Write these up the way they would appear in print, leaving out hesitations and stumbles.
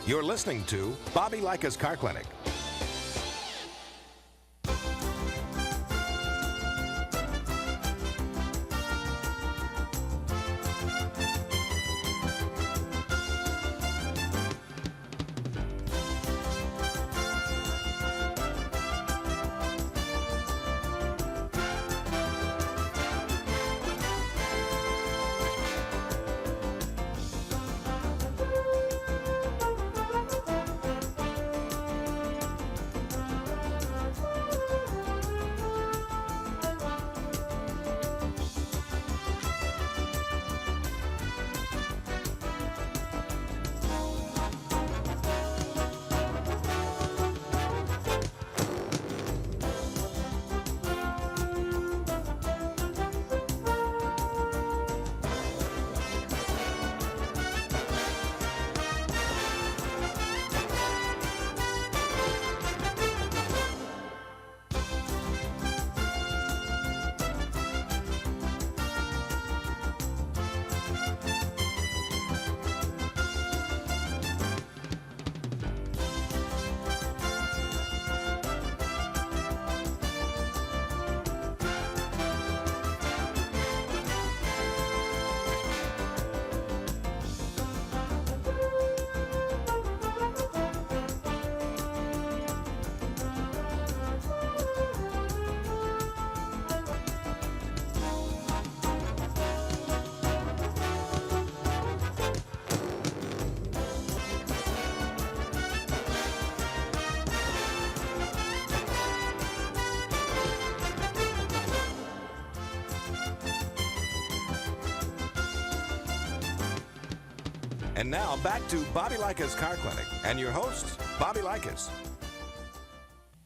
You're listening to Bobby Likis Car Clinic. And now back to Bobby Likis Car Clinic and your host, Bobby Likis.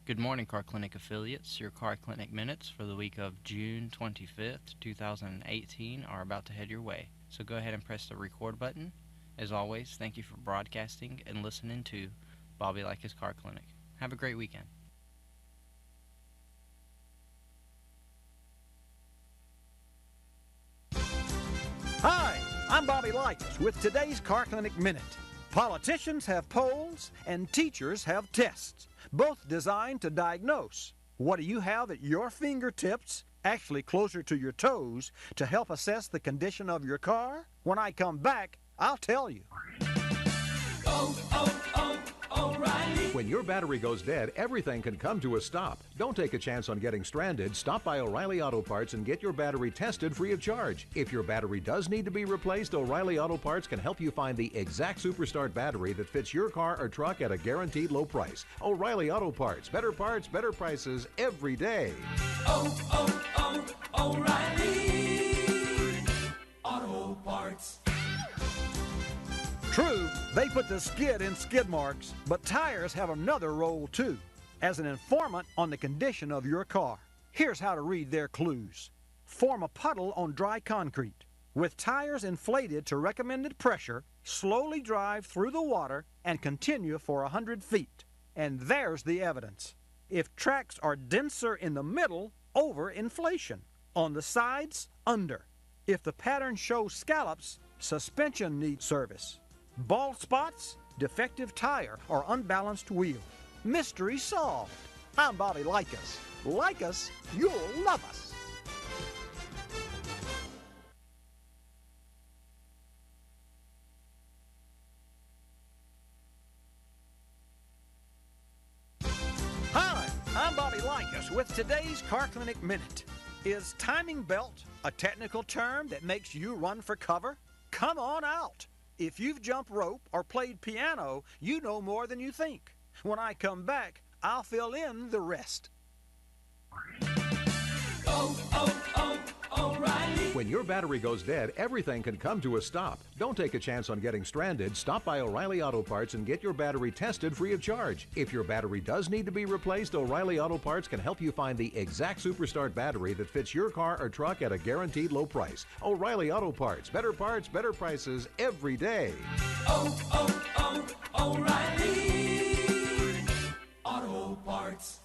Good morning, Car Clinic affiliates. Your Car Clinic minutes for the week of June 25th, 2018 are about to head your way. So go ahead and press the record button. As always, thank you for broadcasting and listening to Bobby Likis Car Clinic. Have a great weekend. Hi, I'm Bobby Likis with today's Car Clinic Minute. Politicians have polls and teachers have tests, both designed to diagnose. What do you have at your fingertips, actually closer to your toes, to help assess the condition of your car? When I come back, I'll tell you. O'Reilly. When your battery goes dead, everything can come to a stop. Don't take a chance on getting stranded. Stop by O'Reilly Auto Parts and get your battery tested free of charge. If your battery does need to be replaced, O'Reilly Auto Parts can help you find the exact Superstart battery that fits your car or truck at a guaranteed low price. O'Reilly Auto Parts, better prices every day. O'Reilly Auto Parts. True, they put the skid in skid marks, but tires have another role too, as an informant on the condition of your car. Here's how to read their clues. Form a puddle on dry concrete. With tires inflated to recommended pressure, slowly drive through the water and continue for 100 feet. And there's the evidence. If tracks are denser in the middle, over inflation. On the sides, under. If the pattern shows scallops, suspension needs service. Bald spots, defective tire, or unbalanced wheel. Mystery solved. I'm Bobby Likis. Like us, you'll love us. Hi, I'm Bobby Likis with today's Car Clinic Minute. Is timing belt a technical term that makes you run for cover? Come on out. If you've jumped rope or played piano, you know more than you think. When I come back, I'll fill in the rest. O'Reilly. When your battery goes dead, everything can come to a stop. Don't take a chance on getting stranded. Stop by O'Reilly Auto Parts and get your battery tested free of charge. If your battery does need to be replaced, O'Reilly Auto Parts can help you find the exact Superstart battery that fits your car or truck at a guaranteed low price. O'Reilly Auto Parts, better prices every day. O'Reilly Auto Parts.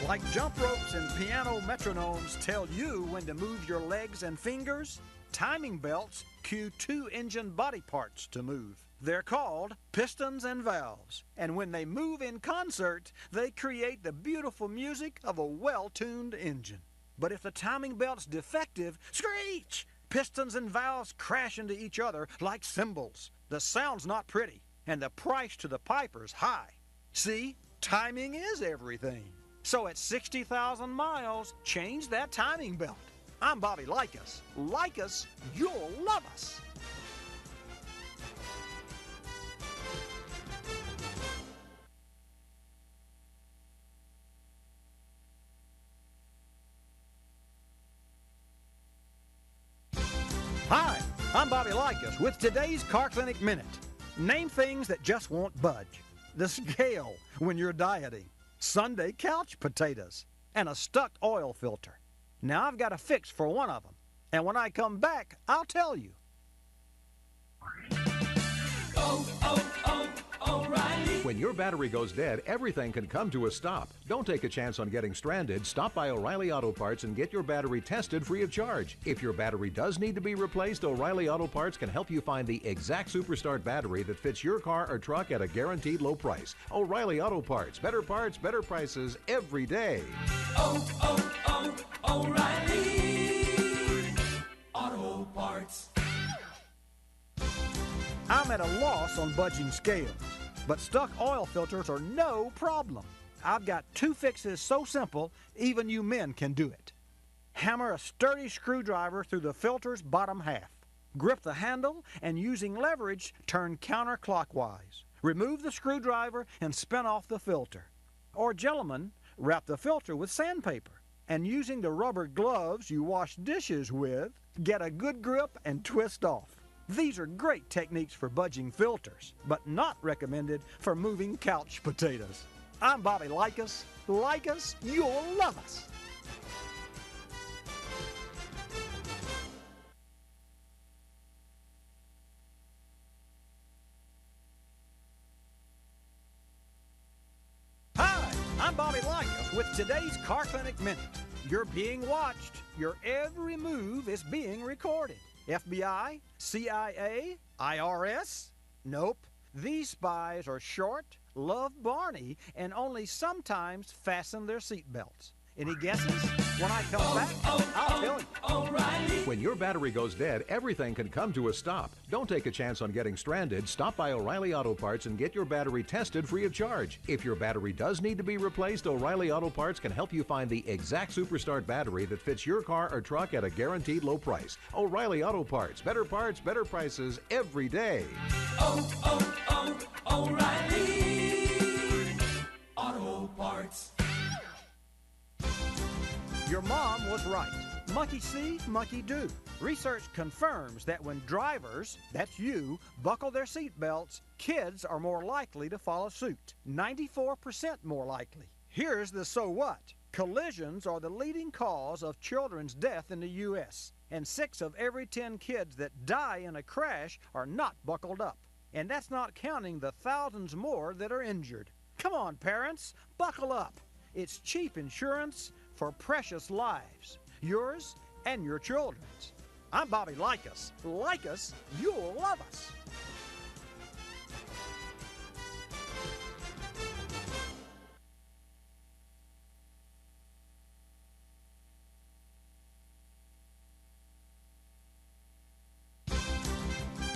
Like jump ropes and piano metronomes tell you when to move your legs and fingers, timing belts cue two engine body parts to move. They're called pistons and valves, and when they move in concert, they create the beautiful music of a well-tuned engine. But if the timing belt's defective, screech! Pistons and valves crash into each other like cymbals. The sound's not pretty, and the price to the piper's high. See, timing is everything. So at 60,000 miles, change that timing belt. I'm Bobby Likis. Likis, you'll love us. Hi, I'm Bobby Likis with today's Car Clinic Minute. Name things that just won't budge. The scale when you're dieting, Sunday couch potatoes, and a stuck oil filter. Now I've got a fix for one of them, and when I come back, I'll tell you. O'Reilly. When your battery goes dead, everything can come to a stop. Don't take a chance on getting stranded. Stop by O'Reilly Auto Parts and get your battery tested free of charge. If your battery does need to be replaced, O'Reilly Auto Parts can help you find the exact Superstart battery that fits your car or truck at a guaranteed low price. O'Reilly Auto Parts, better prices every day. O'Reilly Auto Parts. I'm at a loss on budging scales, but stuck oil filters are no problem. I've got two fixes so simple, even you men can do it. Hammer a sturdy screwdriver through the filter's bottom half. Grip the handle and using leverage, turn counterclockwise. Remove the screwdriver and spin off the filter. Or gentlemen, wrap the filter with sandpaper. And using the rubber gloves you wash dishes with, get a good grip and twist off. These are great techniques for budging filters, but not recommended for moving couch potatoes. I'm Bobby Likis. Likis, you'll love us. Hi, I'm Bobby Likis with today's Car Clinic Minute. You're being watched. Your every move is being recorded. FBI, CIA, IRS? Nope. These spies are short, love Barney, and only sometimes fasten their seatbelts. Any guesses? When I come back, I'll tell you. O'Reilly. When your battery goes dead, everything can come to a stop. Don't take a chance on getting stranded. Stop by O'Reilly Auto Parts and get your battery tested free of charge. If your battery does need to be replaced, O'Reilly Auto Parts can help you find the exact Superstart battery that fits your car or truck at a guaranteed low price. O'Reilly Auto Parts, better prices every day. O'Reilly Auto Parts. Your mom was right. Monkey see, monkey do. Research confirms that when drivers, that's you, buckle their seatbelts, kids are more likely to follow suit. 94% more likely. Here's the so what. Collisions are the leading cause of children's death in the U.S., and 6 of every 10 kids that die in a crash are not buckled up. And that's not counting the thousands more that are injured. Come on, parents, buckle up. It's cheap insurance for precious lives, yours and your children's. I'm Bobby Likis. Likis, you'll love us.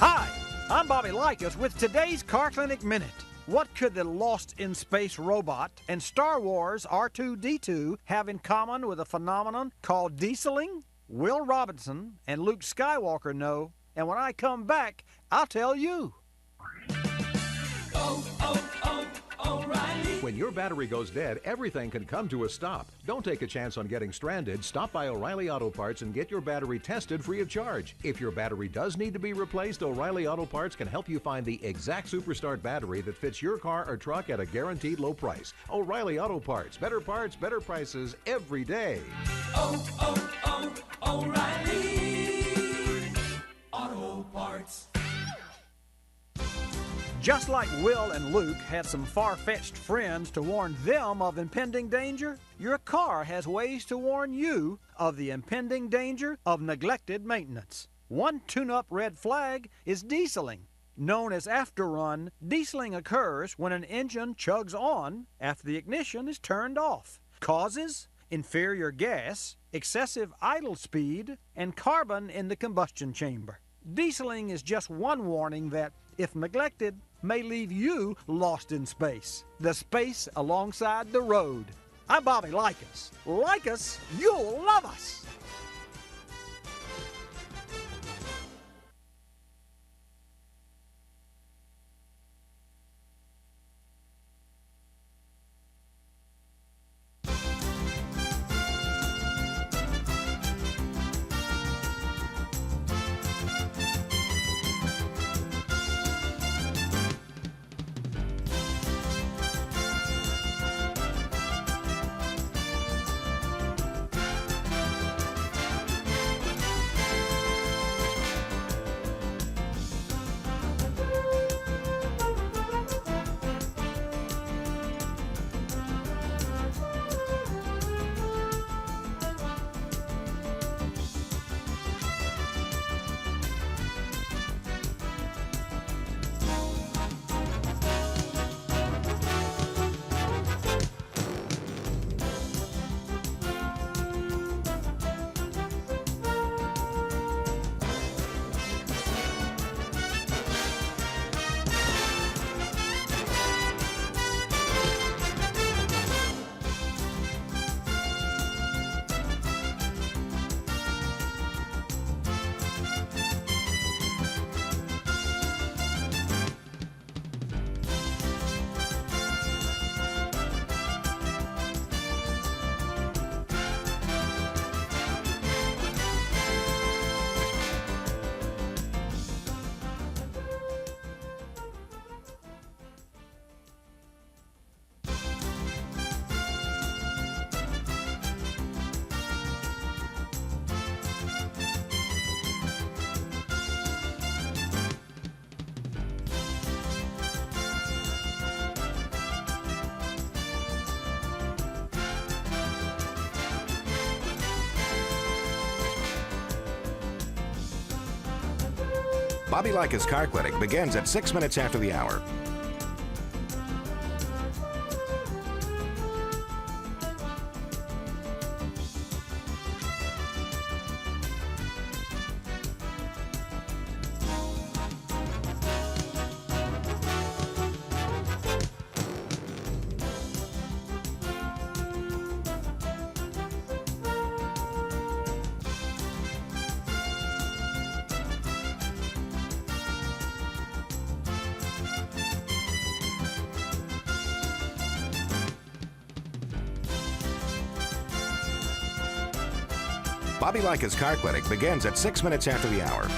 Hi, I'm Bobby Likis with today's Car Clinic Minute. What could the Lost in Space robot and Star Wars R2-D2 have in common with a phenomenon called dieseling? Will Robinson and Luke Skywalker know, and when I come back, I'll tell you. O'Reilly. When your battery goes dead, everything can come to a stop. Don't take a chance on getting stranded. Stop by O'Reilly Auto Parts and get your battery tested free of charge. If your battery does need to be replaced, O'Reilly Auto Parts can help you find the exact Superstart battery that fits your car or truck at a guaranteed low price. O'Reilly Auto Parts, better prices every day. O'Reilly Auto Parts. Just like Will and Luke had some far-fetched friends to warn them of impending danger, your car has ways to warn you of the impending danger of neglected maintenance. One tune-up red flag is dieseling. known as afterrun, dieseling occurs when an engine chugs on after the ignition is turned off. Causes: inferior gas, excessive idle speed, and carbon in the combustion chamber. Dieseling is just one warning that, if neglected, may leave you lost in space. The space alongside the road. I'm Bobby Likis. Like us, you'll love us. Bobby Likis Car Clinic begins at 6 minutes after the hour. Bobby Likis Car Clinic begins at 6 minutes after the hour.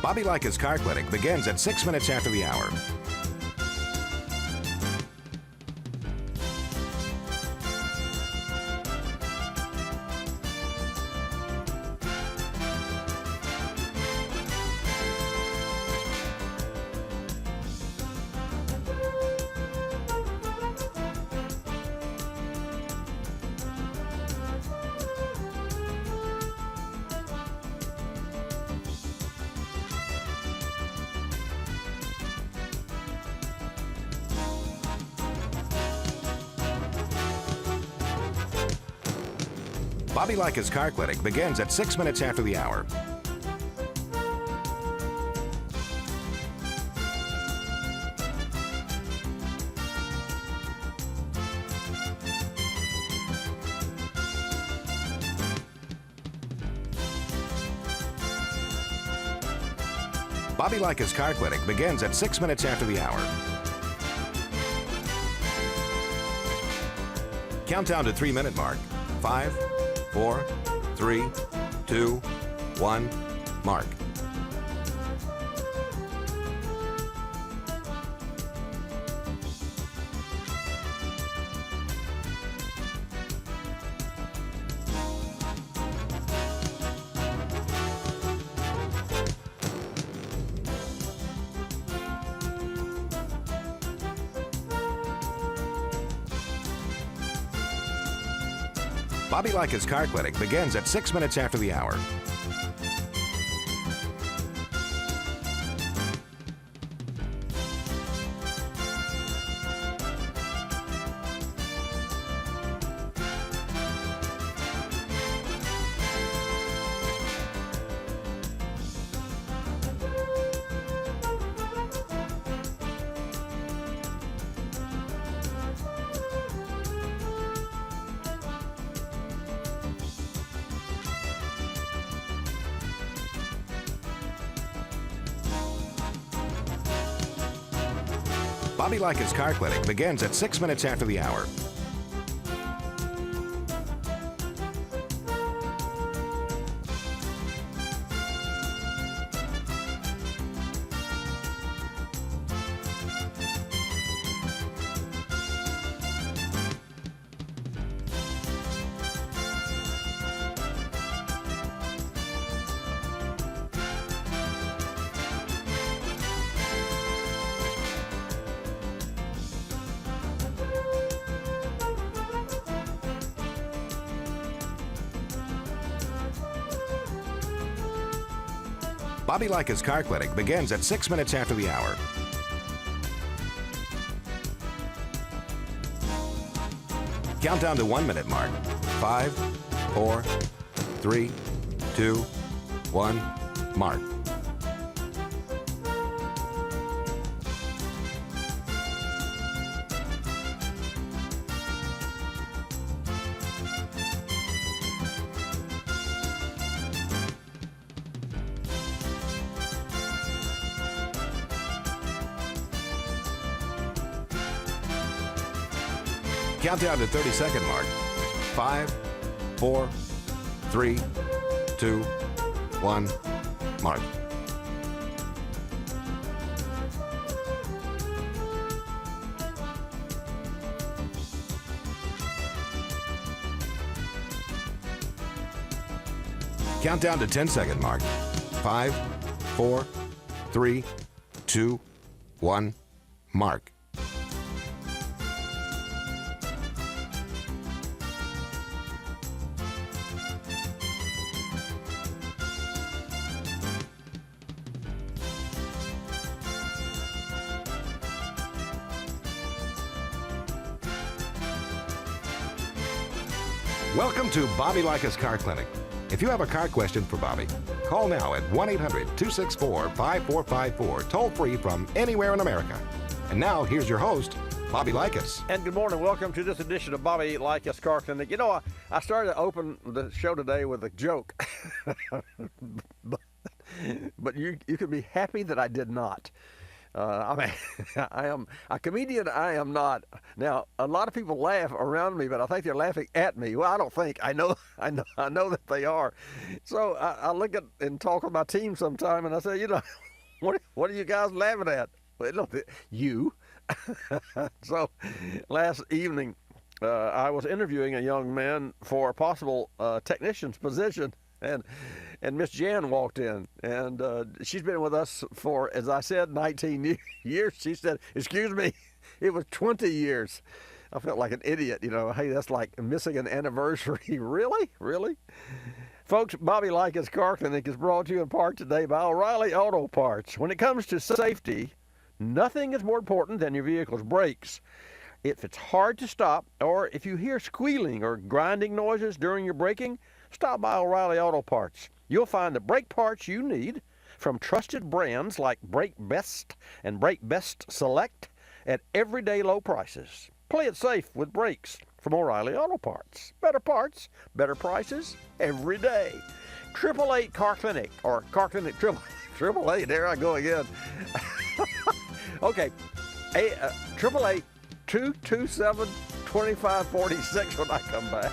Bobby Likis Car Clinic begins at 6 minutes after the hour. Bobby Likis Car Clinic begins at 6 minutes after the hour. Bobby Likis Car Clinic begins at 6 minutes after the hour. Countdown to 3-minute mark. 5, 4, 3, 2, 1, mark. Bobby Likis Car Clinic begins at 6 minutes after the hour. Bobby Likis Car Clinic begins at 6 minutes after the hour. Bobby Likis Car Clinic begins at 6 minutes after the hour. Countdown to 1 minute mark. 5, 4, 3, 2, 1, mark. Countdown to 30-second mark. 5, 4, 3, 2, 1, mark. Countdown to 10-second mark. 5, 4, 3, 2, 1, mark. Welcome to Bobby Likis Car Clinic. If you have a car question for Bobby, call now at 1-800-264-5454, toll free from anywhere in America. And now, here's your host, Bobby Likis. And good morning. Welcome to this edition of Bobby Likis Car Clinic. You know, I started to open the show today with a joke. but you could be happy that I did not. I mean, I am a comedian. I am not. Now, a lot of people laugh around me, but I think they're laughing at me. Well, I don't think. I know that they are. So I look at and talk with my team sometime, and I say, you know, what are you guys laughing at? Well, no, you. So last evening, I was interviewing a young man for a possible technician's position. And Miss Jan walked in, and she's been with us for, as I said, 19 years. She said, excuse me, it was 20 years. I felt like an idiot, you know. Hey, that's like missing an anniversary. Really? Folks, Bobby Likis Car Clinic is brought to you in part today by O'Reilly Auto Parts. When it comes to safety, nothing is more important than your vehicle's brakes. If it's hard to stop, or if you hear squealing or grinding noises during your braking, stop by O'Reilly Auto Parts. You'll find the brake parts you need from trusted brands like Brake Best and Brake Best Select at everyday low prices. Play it safe with brakes from O'Reilly Auto Parts. Better parts, better prices, every day. 888 Car Clinic, or Car Clinic 888, there I go again. Okay, 888 227 2546 when I come back.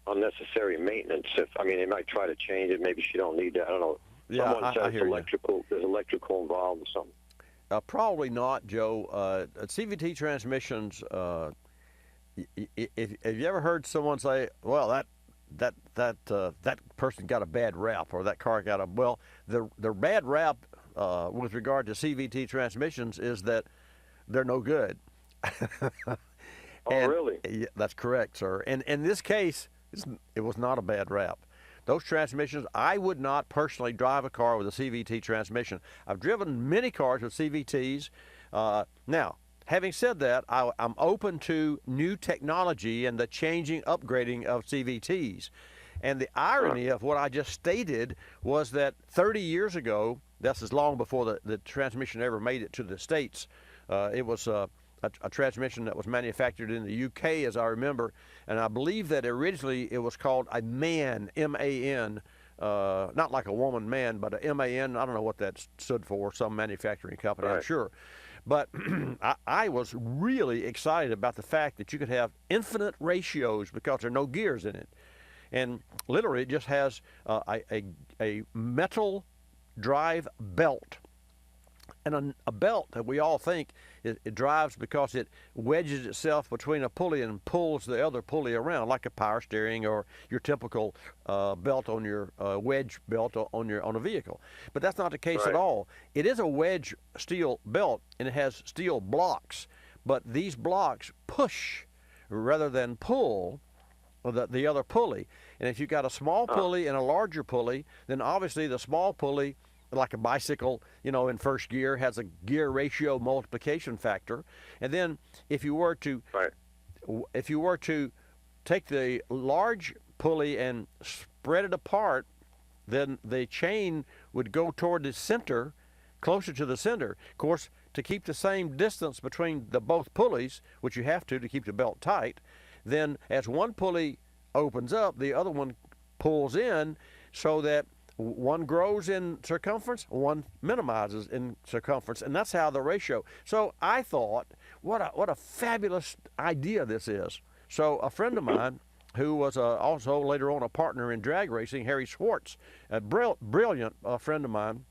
unnecessary maintenance. They might try to change it. Maybe she don't need that. I don't know. Yeah, Someone said I it's hear you. electrical. There's electrical involved or something. Probably not, Joe. CVT transmissions. Have you ever heard someone say, "Well, that person got a bad rap," or that car got a the bad rap with regard to CVT transmissions is that they're no good. Really? Yeah, that's correct, sir. And in this case, it was not a bad rap. Those transmissions, I would not personally drive a car with a CVT transmission. I've driven many cars with CVTs. Now, having said that, I'm open to new technology and the changing, upgrading of CVTs. And the irony of what I just stated was that 30 years ago, that's as long before the transmission ever made it to the States, it was a transmission that was manufactured in the UK, as I remember, and I believe that originally it was called a MAN, M-A-N, not like a woman man, but a M-A-N. I don't know what that stood for, some manufacturing company, I'm sure. But I was really excited about the fact that you could have infinite ratios because there are no gears in it. And literally it just has a metal drive belt. And a belt that we all think it drives because it wedges itself between a pulley and pulls the other pulley around, like a power steering or your typical belt on your wedge belt on a vehicle. But that's not the case at all. It is a wedge steel belt, and it has steel blocks. But these blocks push rather than pull the other pulley. And if you've got a small pulley and a larger pulley, then obviously the small pulley, like a bicycle, in first gear, has a gear ratio multiplication factor. And then if you were to take the large pulley and spread it apart, then the chain would go toward the center, closer to the center. Of course, to keep the same distance between the both pulleys, which you have to keep the belt tight, then as one pulley opens up, the other one pulls in, so that one grows in circumference, one minimizes in circumference, and that's how the ratio. So I thought, what a fabulous idea this is. So a friend of mine, who was also later on a partner in drag racing, Harry Schwartz, a brilliant friend of mine,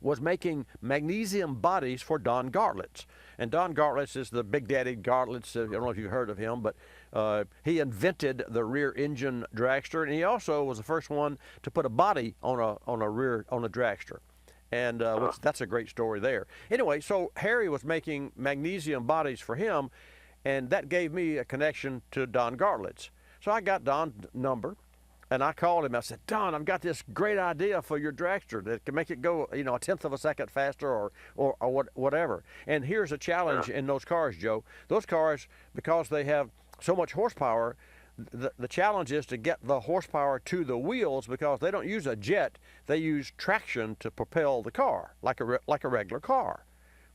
was making magnesium bodies for Don Gartlitz. And Don Gartlitz is the Big Daddy Gartlitz. I don't know if you've heard of him, but he invented the rear engine dragster, and he also was the first one to put a body on a dragster. And that's a great story there. Anyway, so Harry was making magnesium bodies for him, and that gave me a connection to Don Gartlitz. So I got Don's number, and I called him. I said, "Don, I've got this great idea for your dragster that can make it go, a tenth of a second faster or whatever." And here's a challenge in those cars, Joe. Those cars, because they have so much horsepower, the challenge is to get the horsepower to the wheels, because they don't use a jet. They use traction to propel the car, like a regular car.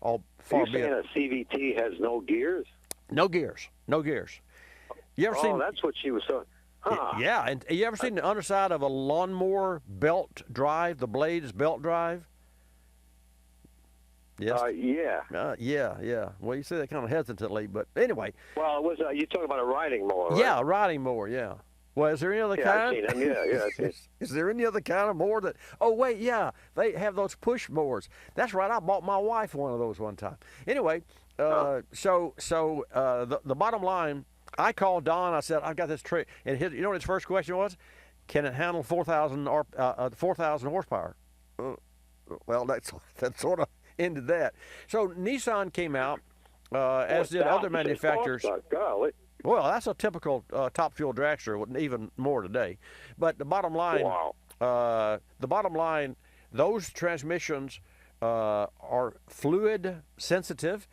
Are you saying a CVT has no gears? No gears. No gears. You ever seen? That's what she was saying. Yeah, and you ever seen the underside of a lawnmower belt drive? The blade is belt drive. Yes. Yeah. Yeah. Well, you say that kind of hesitantly, but anyway. Well, it was you talking about a riding mower, right? Yeah, a riding mower. Yeah. Well, is there any other kind? I've seen them. Yeah. Is there any other kind of mower that? Oh wait, yeah, they have those push mowers. That's right. I bought my wife one of those one time. Anyway, the bottom line. I called Don. I said, "I've got this trick," and you know what his first question was? Can it handle 4,000 horsepower? Well, that's sort of ended that. So Nissan came out, as did other manufacturers. Well, that's a typical top fuel dragster, even more today. But the bottom line, those transmissions are fluid sensitive.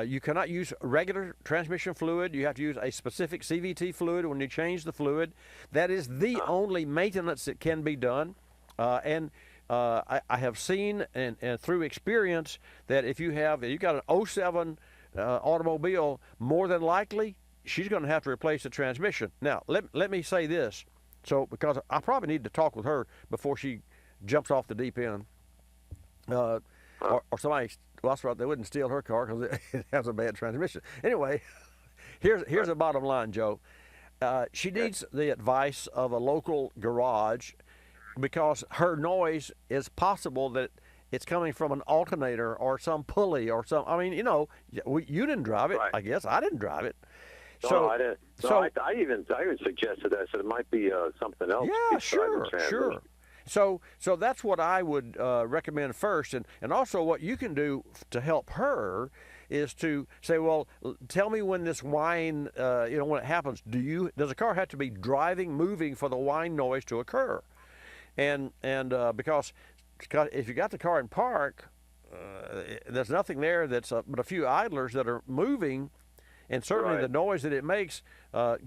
You cannot use regular transmission fluid. You have to use a specific CVT fluid when you change the fluid. That is the only maintenance that can be done. I have seen and through experience that if you've got an 07 automobile, more than likely she's going to have to replace the transmission. Now, let me say this, because I probably need to talk with her before she jumps off the deep end, or somebody. Well, that's right. They wouldn't steal her car because it has a bad transmission. Anyway, here's the bottom line, Joe. she needs the advice of a local garage because her noise is possible that it's coming from an alternator or some pulley or some. I mean, you know, you didn't drive it. Right. I guess I didn't drive it. No, I didn't. No, So I even suggested that. I said it might be something else. yeah, besides the sure. transmission. So that's what I would recommend first, and also what you can do to help her is to say, well, tell me when this whine, when it happens. Does the car have to be moving for the whine noise to occur? And because if you got the car in park, there's nothing there but a few idlers that are moving, and certainly the noise that it makes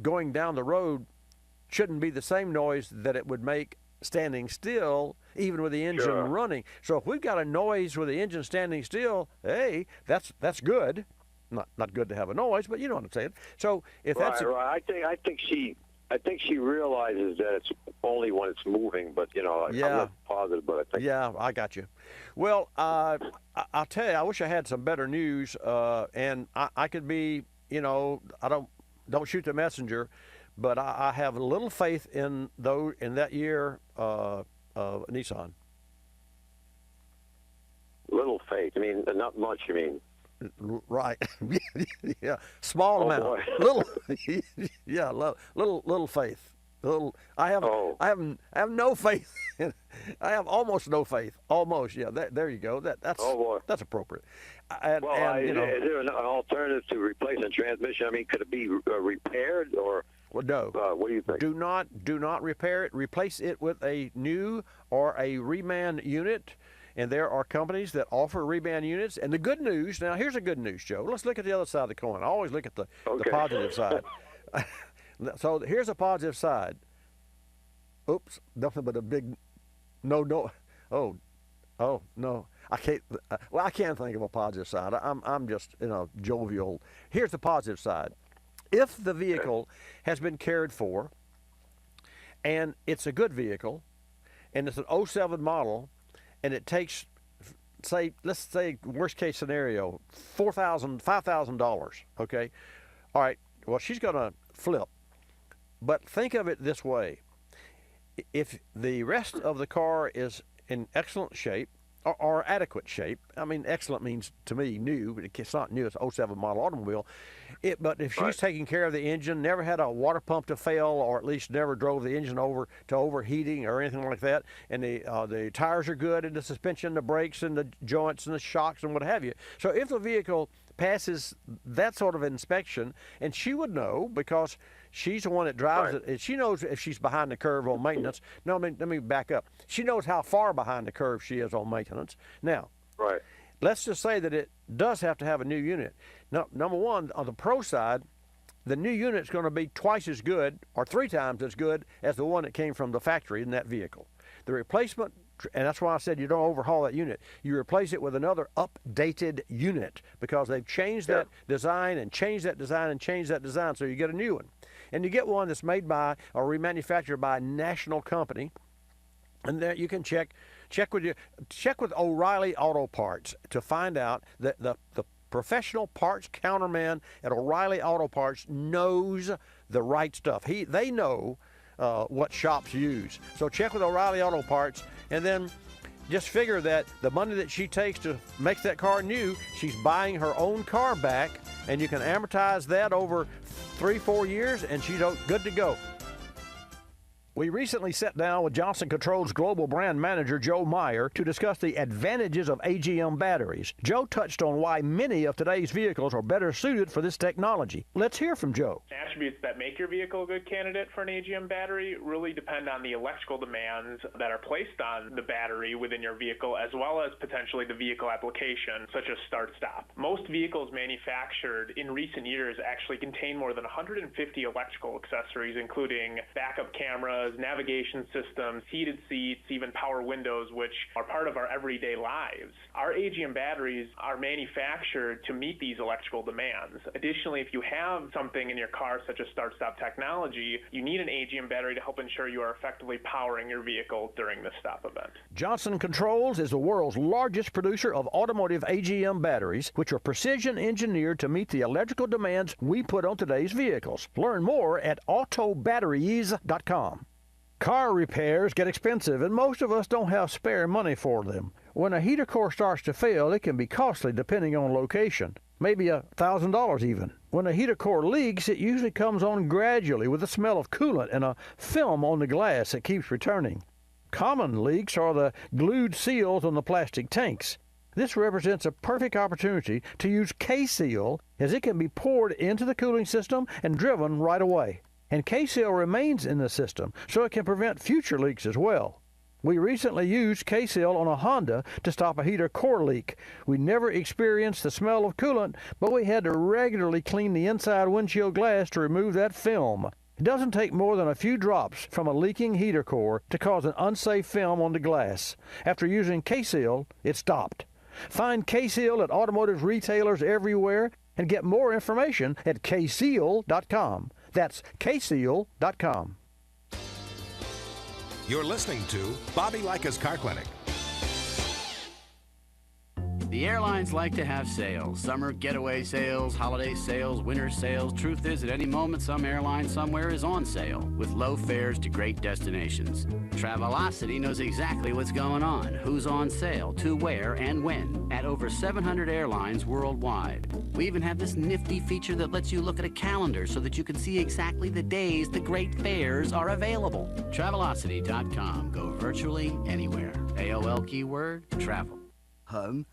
going down the road shouldn't be the same noise that it would make standing still, even with the engine running. So if we've got a noise with the engine standing still, hey, that's good. Not good to have a noise, but you know what I'm saying. So if that's I think she realizes that it's only when it's moving, but I'm not positive, but I think. Yeah, I got you. Well, I'll tell you, I wish I had some better news, and I could be, I don't shoot the messenger, but I have a little faith in that year of Nissan. Little faith. I mean, not much. You mean? Right. Yeah. Small amount. Boy. Little. Yeah. Little faith. I have no faith. I have almost no faith. Almost. Yeah. There you go. That's appropriate. Is there an alternative to replacing transmission? I mean, could it be repaired or? Well, no. What do you think? Do not repair it. Replace it with a new or a reman unit. And there are companies that offer reman units. And the good news, now here's the good news, Joe. Let's look at the other side of the coin. I always look at the positive side. So here's the positive side. Oops, nothing but a big no. Oh, no. I can't. I can't think of a positive side. I'm just jovial. Here's the positive side. If the vehicle has been cared for, and it's a good vehicle, and it's an 07 model, and it takes, let's say worst case scenario, $5,000. Okay, all right. Well, she's gonna flip, but think of it this way: if the rest of the car is in excellent shape or adequate shape, I mean, excellent means to me new, but it's not new. It's an 07 model automobile. But if she's taking care of the engine, never had a water pump to fail, or at least never drove the engine over to overheating or anything like that, and the tires are good, and the suspension, the brakes, and the joints, and the shocks, and what have you. So if the vehicle passes that sort of inspection, and she would know because she's the one that drives it, and she knows if she's behind the curve on maintenance. No, let me back up. She knows how far behind the curve she is on maintenance. Now, let's just say that it does have to have a new unit. Now, number one, on the pro side, the new unit's going to be twice as good or 3 times as good as the one that came from the factory in that vehicle. The replacement, and that's why I said you don't overhaul that unit. You replace it with another updated unit because they've changed that design and changed that design and changed that design, so you get a new one. And you get one that's made by or remanufactured by a national company, and there you can check with O'Reilly Auto Parts to find out that the professional parts counterman at O'Reilly Auto Parts knows the right stuff. They know what shops use. So check with O'Reilly Auto Parts, and then just figure that the money that she takes to make that car new, she's buying her own car back, and you can amortize that over 3-4 years, and she's good to go. We recently sat down with Johnson Controls Global Brand Manager Joe Meyer to discuss the advantages of AGM batteries. Joe touched on why many of today's vehicles are better suited for this technology. Let's hear from Joe. Attributes that make your vehicle a good candidate for an AGM battery really depend on the electrical demands that are placed on the battery within your vehicle, as well as potentially the vehicle application, such as start-stop. Most vehicles manufactured in recent years actually contain more than 150 electrical accessories, including backup cameras, cameras, navigation systems, heated seats, even power windows, which are part of our everyday lives. Our AGM batteries are manufactured to meet these electrical demands. Additionally, if you have something in your car such as start-stop technology, you need an AGM battery to help ensure you are effectively powering your vehicle during this stop event. Johnson Controls is the world's largest producer of automotive AGM batteries, which are precision engineered to meet the electrical demands we put on today's vehicles. Learn more at autobatteries.com. Car repairs get expensive, and most of us don't have spare money for them. When a heater core starts to fail, it can be costly depending on location, maybe $1,000 even. When a heater core leaks, it usually comes on gradually with a smell of coolant and a film on the glass that keeps returning. Common leaks are the glued seals on the plastic tanks. This represents a perfect opportunity to use K-Seal, as it can be poured into the cooling system and driven right away. And K-Seal remains in the system, so it can prevent future leaks as well. We recently used K-Seal on a Honda to stop a heater core leak. We never experienced the smell of coolant, but we had to regularly clean the inside windshield glass to remove that film. It doesn't take more than a few drops from a leaking heater core to cause an unsafe film on the glass. After using K-Seal, it stopped. Find K-Seal at automotive retailers everywhere and get more information at kseal.com. That's kseal.com. You're listening to Bobby Likis Car Clinic. The airlines like to have sales. Summer getaway sales, holiday sales, winter sales. Truth is, at any moment, some airline somewhere is on sale with low fares to great destinations. Travelocity knows exactly what's going on, who's on sale, to where, and when, at over 700 airlines worldwide. We even have this nifty feature that lets you look at a calendar so that you can see exactly the days the great fares are available. Travelocity.com. Go virtually anywhere. AOL keyword, travel. Hun,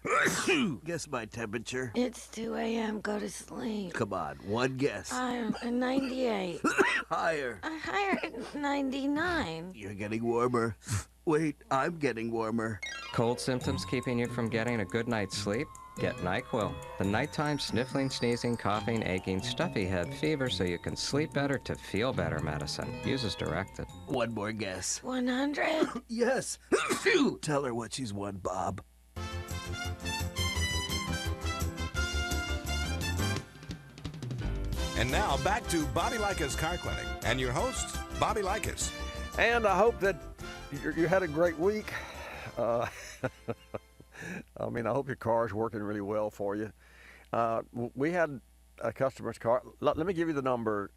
guess my temperature. It's 2 a.m. Go to sleep. Come on, one guess. I'm 98. Higher. Higher, 99. You're getting warmer. Wait, I'm getting warmer. Cold symptoms keeping you from getting a good night's sleep? Get NyQuil, the nighttime sniffling, sneezing, coughing, aching, stuffy head, fever so you can sleep better to feel better medicine. Use as directed. One more guess. 100? Yes. Tell her what she's won, Bob. And now back to Bobby Likis Car Clinic and your host, Bobby Likis. And I hope that you had a great week. I hope your car is working really well for you. We had a customer's car. Let me give you the number,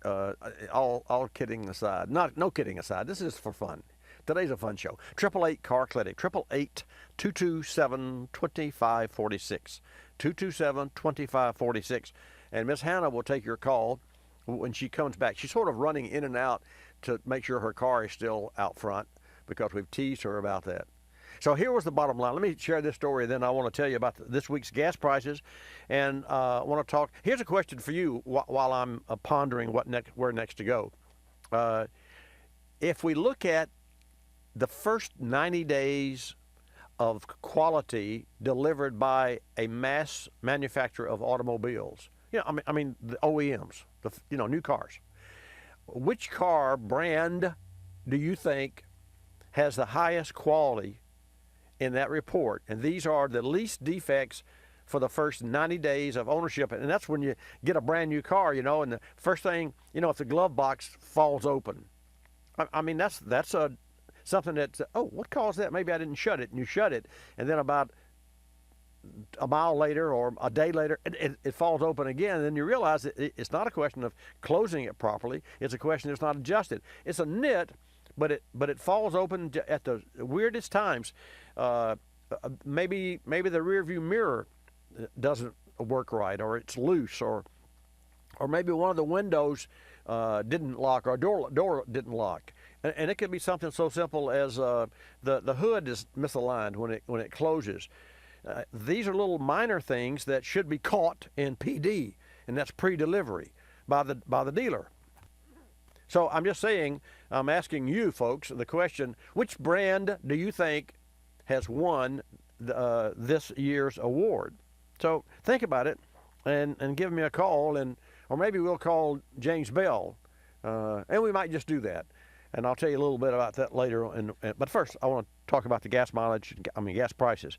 all kidding aside. No kidding aside. This is for fun. Today's a fun show. 888 Car Clinic. 888-227-2546. 227-2546. And Miss Hannah will take your call when she comes back. She's sort of running in and out to make sure her car is still out front because we've teased her about that. So here was the bottom line. Let me share this story, then I want to tell you about this week's gas prices. And I want to talk. Here's a question for you while I'm pondering where next to go. If we look at the first 90 days of quality delivered by a mass manufacturer of automobiles, I mean the OEMs, new cars. Which car brand do you think has the highest quality in that report? And these are the least defects for the first 90 days of ownership. And that's when you get a brand new car, and the first thing, if the glove box falls open. I mean, that's something that, what caused that? Maybe I didn't shut it. And you shut it, and then about a mile later or a day later, it falls open again. And then you realize that it's not a question of closing it properly. It's a question that's not adjusted. It's a nit, but it falls open at the weirdest times. Maybe the rear view mirror doesn't work right, or it's loose, or maybe one of the windows didn't lock, or a door didn't lock. And it could be something so simple as the hood is misaligned when it closes. These are little minor things that should be caught in PD, and that's pre-delivery by the dealer. So I'm just saying, I'm asking you folks the question: which brand do you think has won this year's award? So think about it, and give me a call, or maybe we'll call James Bell, and we might just do that. And I'll tell you a little bit about that later. But first, I want to talk about the gas gas prices.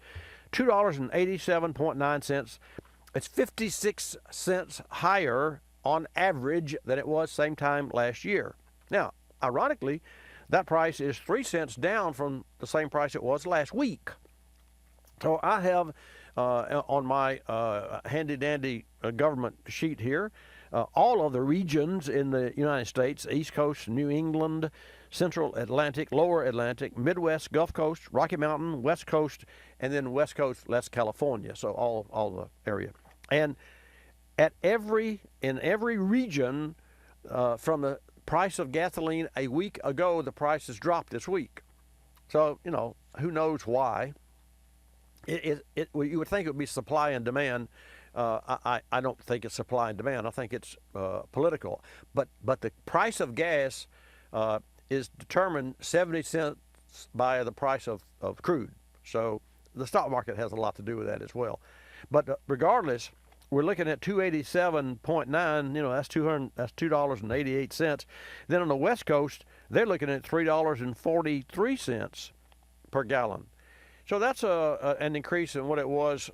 $2.87.9. It's 56 cents higher on average than it was same time last year. Now, ironically, that price is 3 cents down from the same price it was last week. So I have on my handy-dandy government sheet here all of the regions in the United States: East Coast, New England, Central Atlantic, Lower Atlantic, Midwest, Gulf Coast, Rocky Mountain, West Coast, and then West Coast, less California. So all the area. And in every region, from the price of gasoline a week ago, the price has dropped this week. So, who knows why? You would think it would be supply and demand. I don't think it's supply and demand. I think it's political. But the price of gas is determined 70 cents by the price of crude. So the stock market has a lot to do with that as well. But regardless, we're looking at 287.9. That's $2.88. Then on the West Coast, they're looking at $3.43 per gallon. So that's an increase in what it was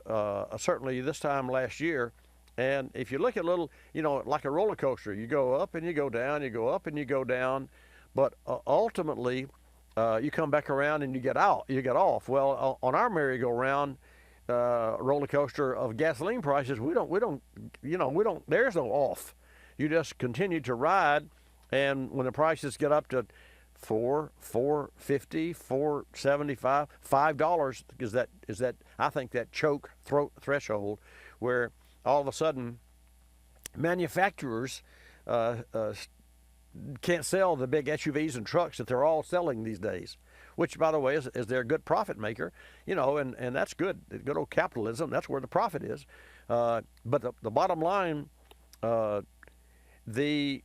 certainly this time last year. And if you look at like a roller coaster, you go up and you go down, you go up and you go down, but ultimately you come back around and you get off. Well, on our merry-go-round roller coaster of gasoline prices, we don't. There's no off. You just continue to ride, and when the prices get up to $4.50, $4.75, $5 is that I think that choke threshold where all of a sudden manufacturers can't sell the big SUVs and trucks that they're all selling these days, which, by the way, is they're a good profit maker, and that's good. Good old capitalism. That's where the profit is. But the bottom line, the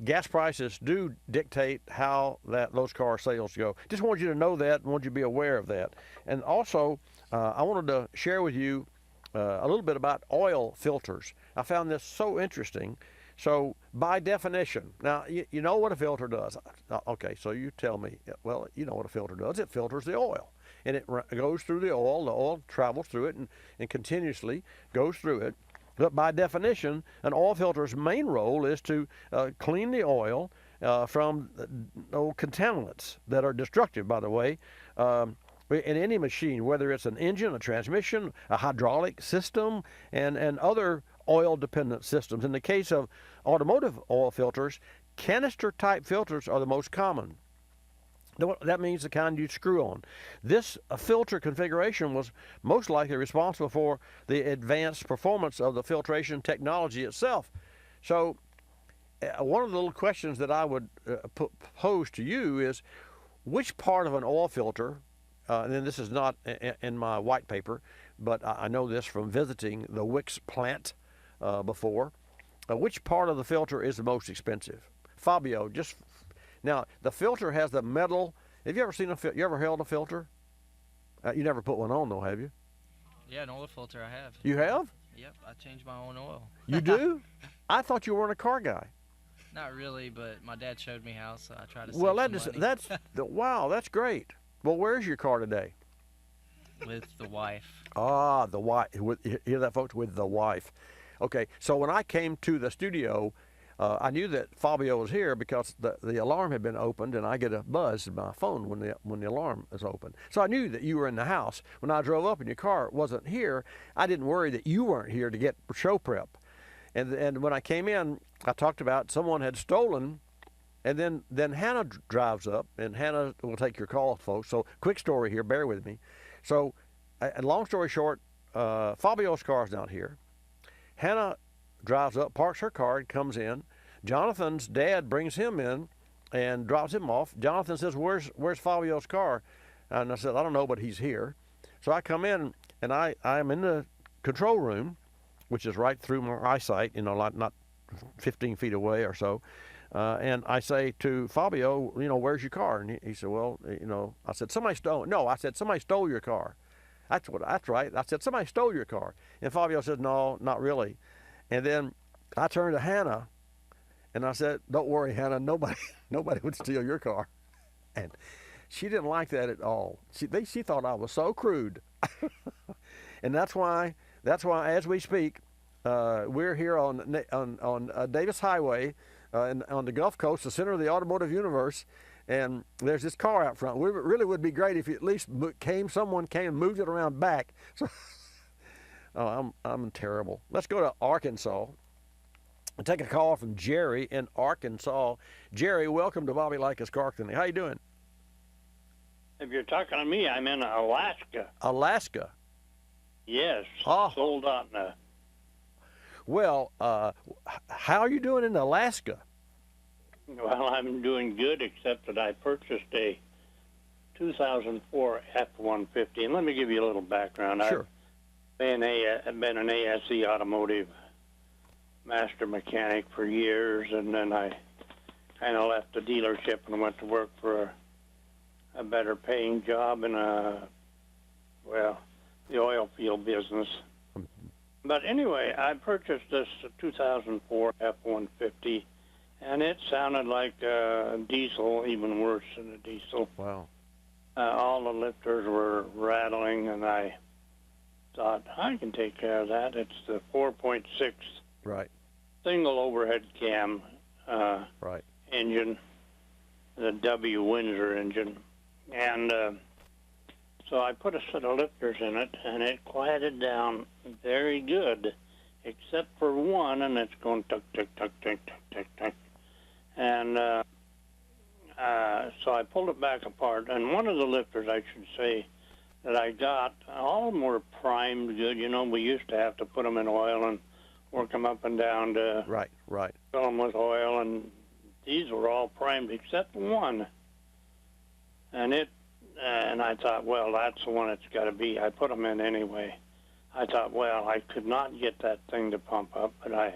gas prices do dictate how those car sales go. Just wanted you to know that, and wanted you to be aware of that. And also, I wanted to share with you a little bit about oil filters. I found this so interesting. So by definition, now you know what a filter does. Okay, so you tell me. Well, you know what a filter does. It filters the oil, and it goes through the oil. The oil travels through it and continuously goes through it. But by definition, an oil filter's main role is to clean the oil from contaminants that are destructive, by the way, in any machine, whether it's an engine, a transmission, a hydraulic system, and other oil-dependent systems. In the case of automotive oil filters, canister-type filters are the most common. That means the kind you screw on. This filter configuration was most likely responsible for the advanced performance of the filtration technology itself. So one of the little questions that I would pose to you is, which part of an oil filter, and then this is not in my white paper, but I know this from visiting the Wix plant before, which part of the filter is the most expensive? Fabio, now, the filter has the metal. Have you ever seen you ever held a filter? You never put one on, though, have you? Yeah, an oil filter I have. You have? Yep, I change my own oil. You do? I thought you weren't a car guy. Not really, but my dad showed me how, so I try to save Well, wow, that's great. Well, where's your car today? With the wife. Ah, the wife. Hear that, folks? With the wife. Okay, so when I came to the studio, I knew that Fabio was here because the alarm had been opened, and I get a buzz in my phone when the alarm is open. So I knew that you were in the house. When I drove up and your car wasn't here, I didn't worry that you weren't here to get show prep. And when I came in, I talked about someone had stolen, and then Hannah drives up, and Hannah will take your call, folks. So quick story here, bear with me. So, and long story short, Fabio's car's not here. Hannah drives up, parks her car, and comes in. Jonathan's dad brings him in and drops him off. Jonathan says, where's Fabio's car? And I said, I don't know, but he's here. So I come in, and I'm in the control room, which is right through my eyesight, not 15 feet away or so. And I say to Fabio, where's your car? And he said, well, I said, somebody stole your car. That's right. I said, somebody stole your car. And Fabio said, no, not really. And then I turned to Hannah, And I said, don't worry, Hannah, nobody would steal your car. And she didn't like that at all. She thought I was so crude. And that's why as we speak, we're here on Davis Highway on the Gulf Coast, the center of the automotive universe, and there's this car out front. It really would be great if you at least someone came and moved it around back. So, I'm terrible. Let's go to Arkansas and take a call from Jerry in Arkansas. Jerry, welcome to Bobby Likis Car Clinic. How you doing? If you're talking to me, I'm in Alaska. Alaska? Yes. Oh. Sold out now. Well, how are you doing in Alaska? Well, I'm doing good, except that I purchased a 2004 F-150. And let me give you a little background. Sure. I've been an ASE automotive master mechanic for years, and then I kind of left the dealership and went to work for a better paying job in the oil field business. But anyway, I purchased this 2004 F-150, and it sounded like a diesel, even worse than a diesel. Wow. All the lifters were rattling, and I thought, I can take care of that. It's the 4.6 right. single overhead cam right. engine, the W Windsor engine. And so I put a set of lifters in it, and it quieted down very good, except for one, and it's going tuck, tuck, tuck, tuck, tuck, tuck, tuck. And so I pulled it back apart, and one of the lifters, I should say, that I got, all of them were primed good. You know, we used to have to put them in oil and work them up and down to right. fill them with oil, and these were all primed except one. And I thought, well, that's the one it's got to be. I put them in anyway. I thought, well, I could not get that thing to pump up, but I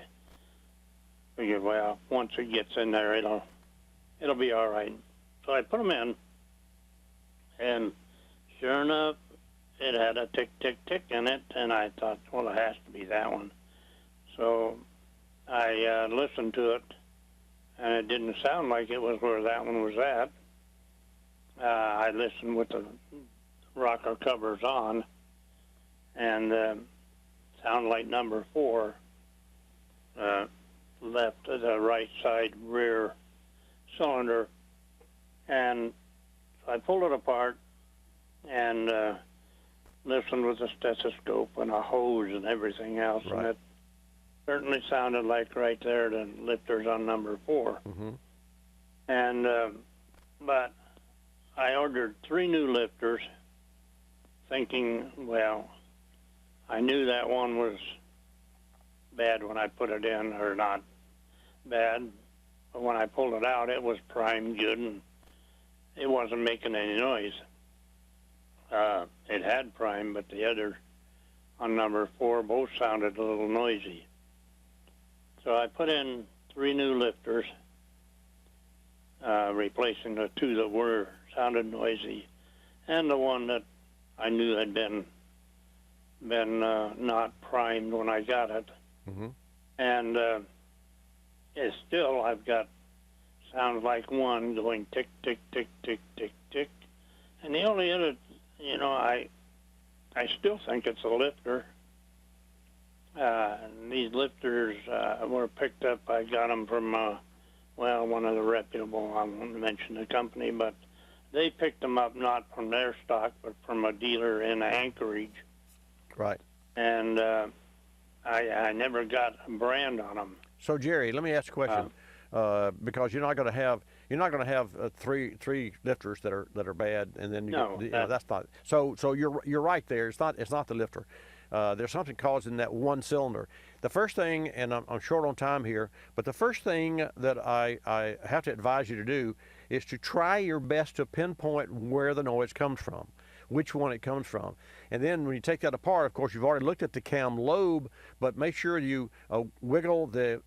figured, well, once it gets in there, it'll be all right. So I put them in, and sure enough, it had a tick, tick, tick in it, and I thought, well, it has to be that one. So I listened to it, and it didn't sound like it was where that one was at. I listened with the rocker covers on, and sounded like number 4 left the right side rear cylinder. And so I pulled it apart and listened with a stethoscope and a hose and everything else, right. and it certainly sounded like right there the lifters on number 4. Mm-hmm. And but I ordered 3 new lifters, thinking, well, I knew that one was bad when I put it in, or not bad, but when I pulled it out, it was primed good, and it wasn't making any noise. It had prime, but the other on number 4 both sounded a little noisy. So I put in 3 new lifters, replacing the 2 that sounded noisy, and the one that I knew had been not primed when I got it. Mm-hmm. And it's still, I've got sounds like one going tick, tick, tick, tick, tick, tick. And the only other, I still think it's a lifter. And these lifters were picked up, I got them from, one of the reputable, I won't mention the company, but they picked them up not from their stock, but from a dealer in Anchorage. Right. And I never got a brand on them. So Jerry, let me ask a question, because you're not going to have three lifters that are bad, and then that's not. So you're right there. It's not the lifter. There's something causing that one cylinder. The first thing, and I'm short on time here, but the first thing that I have to advise you to do is to try your best to pinpoint where the noise comes from, which one it comes from. And then when you take that apart, of course, you've already looked at the cam lobe, but make sure you wiggle the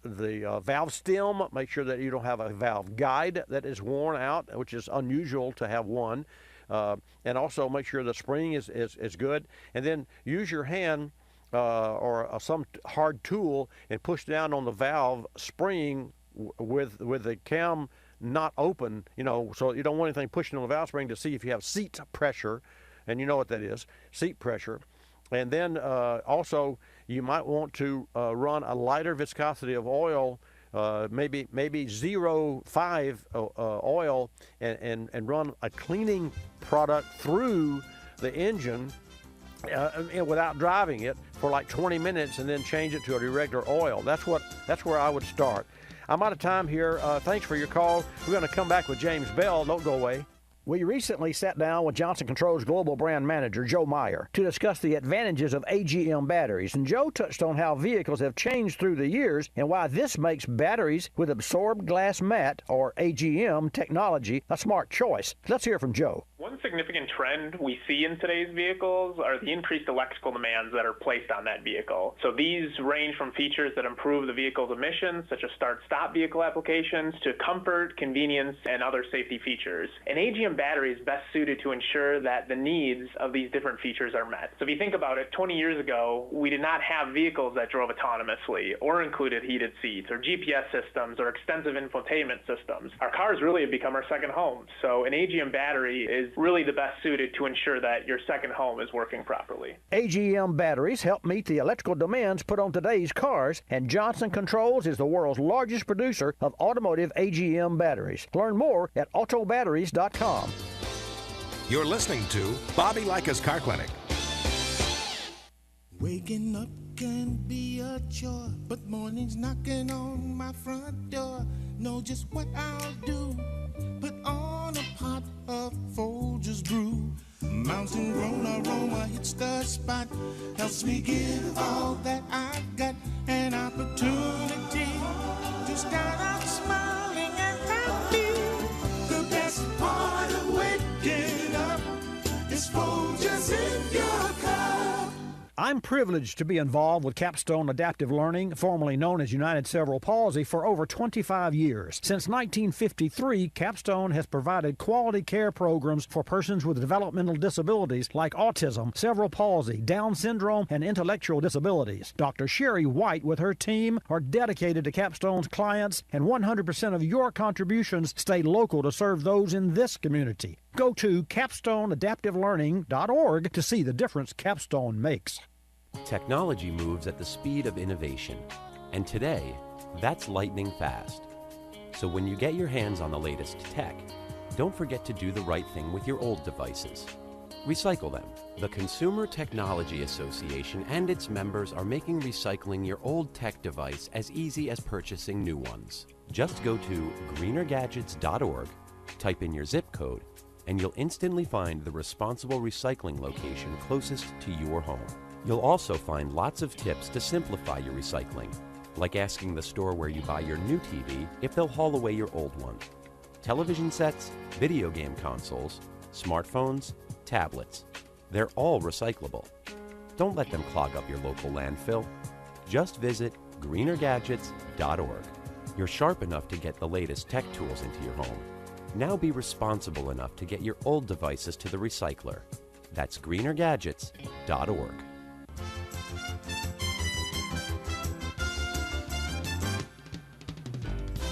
valve stem, make sure that you don't have a valve guide that is worn out, which is unusual to have one. And also make sure the spring is good. And then use your hand or some hard tool and push down on the valve spring with the cam not open, so you don't want anything pushing on the valve spring to see if you have seat pressure, and you know what that is, seat pressure. And then also you might want to run a lighter viscosity of oil, maybe 0.5 oil, and run a cleaning product through the engine without driving it for like 20 minutes, and then change it to a regular oil. That's where I would start. I'm out of time here. Thanks for your call. We're going to come back with James Bell. Don't go away. We recently sat down with Johnson Controls Global Brand Manager Joe Meyer to discuss the advantages of AGM batteries, and Joe touched on how vehicles have changed through the years and why this makes batteries with absorbed glass mat, or AGM technology, a smart choice. Let's hear from Joe. One significant trend we see in today's vehicles are the increased electrical demands that are placed on that vehicle. So these range from features that improve the vehicle's emissions, such as start-stop vehicle applications, to comfort, convenience, and other safety features. An AGM battery is best suited to ensure that the needs of these different features are met. So if you think about it, 20 years ago, we did not have vehicles that drove autonomously or included heated seats or GPS systems or extensive infotainment systems. Our cars really have become our second home. So an AGM battery is really the best suited to ensure that your second home is working properly. AGM batteries help meet the electrical demands put on today's cars, and Johnson Controls is the world's largest producer of automotive AGM batteries. Learn more at autobatteries.com. You're listening to Bobby Likis Car Clinic. Waking up can be a chore, but mornings knocking on my front door. Know just what I'll do. Put on a pot of Folgers brew. Mountain grown aroma hits the spot. Helps me give all that I've got. An opportunity to start out smiling and happy. The best part of waking up is Folgers in your cup. I'm privileged to be involved with Capstone Adaptive Learning, formerly known as United Cerebral Palsy, for over 25 years. Since 1953, Capstone has provided quality care programs for persons with developmental disabilities like autism, cerebral palsy, Down syndrome, and intellectual disabilities. Dr. Sherry White with her team are dedicated to Capstone's clients, and 100% of your contributions stay local to serve those in this community. Go to capstoneadaptivelearning.org to see the difference Capstone makes. Technology moves at the speed of innovation, and today, that's lightning fast. So when you get your hands on the latest tech, don't forget to do the right thing with your old devices. Recycle them. The Consumer Technology Association and its members are making recycling your old tech device as easy as purchasing new ones. Just go to greenergadgets.org, type in your zip code, and you'll instantly find the responsible recycling location closest to your home. You'll also find lots of tips to simplify your recycling, like asking the store where you buy your new TV if they'll haul away your old one. Television sets, video game consoles, smartphones, tablets, they're all recyclable. Don't let them clog up your local landfill. Just visit greenergadgets.org. You're sharp enough to get the latest tech tools into your home. Now be responsible enough to get your old devices to the recycler. That's greenergadgets.org.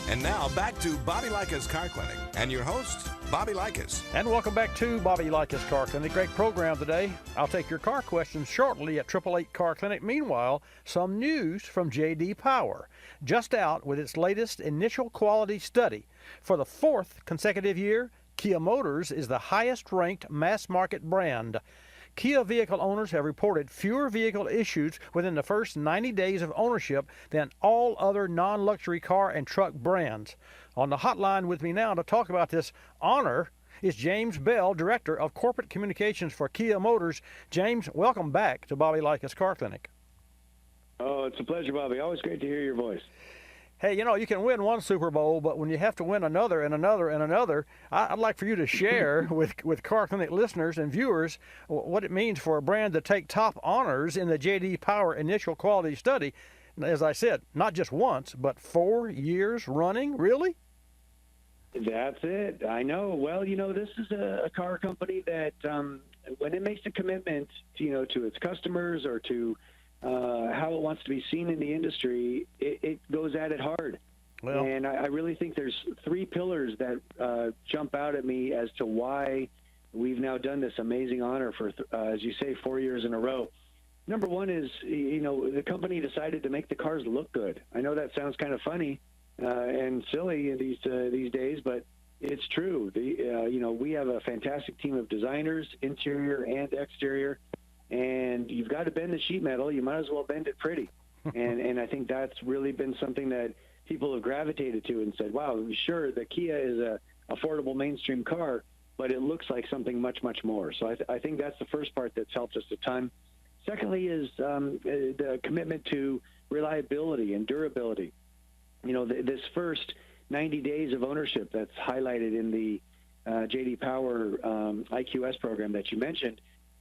And now back to Bobby Likis Car Clinic and your host, Bobby Likis. And welcome back to Bobby Likis Car Clinic. Great program today. I'll take your car questions shortly at 888 Car Clinic. Meanwhile, some news from J.D. Power. Just out with its latest initial quality study. For the fourth consecutive year, Kia Motors is the highest-ranked mass-market brand. Kia vehicle owners have reported fewer vehicle issues within the first 90 days of ownership than all other non-luxury car and truck brands. On the hotline with me now to talk about this honor is James Bell, Director of Corporate Communications for Kia Motors. James, welcome back to Bobby Likis Car Clinic. Oh, it's a pleasure, Bobby. Always great to hear your voice. Hey, you know, you can win one Super Bowl, but when you have to win another and another and another, I'd like for you to share with Car Clinic listeners and viewers what it means for a brand to take top honors in the J.D. Power Initial Quality Study. As I said, not just once, but 4 years running. Really? That's it. I know. Well, you know, this is a car company that when it makes a commitment, to its customers or to how it wants to be seen in the industry, it goes at it hard. Well, and I really think there's three pillars that jump out at me as to why we've now done this amazing honor for, as you say, 4 years in a row. Number one is, the company decided to make the cars look good. I know that sounds kind of funny and silly these days, but it's true. We have a fantastic team of designers, interior and exterior, and you've got to bend the sheet metal. You might as well bend it pretty. and I think that's really been something that people have gravitated to and said, wow, sure, the Kia is a affordable mainstream car, but it looks like something much, much more. So I think that's the first part that's helped us a ton. Secondly is the commitment to reliability and durability. This first 90 days of ownership that's highlighted in the J.D. Power IQS program that you mentioned,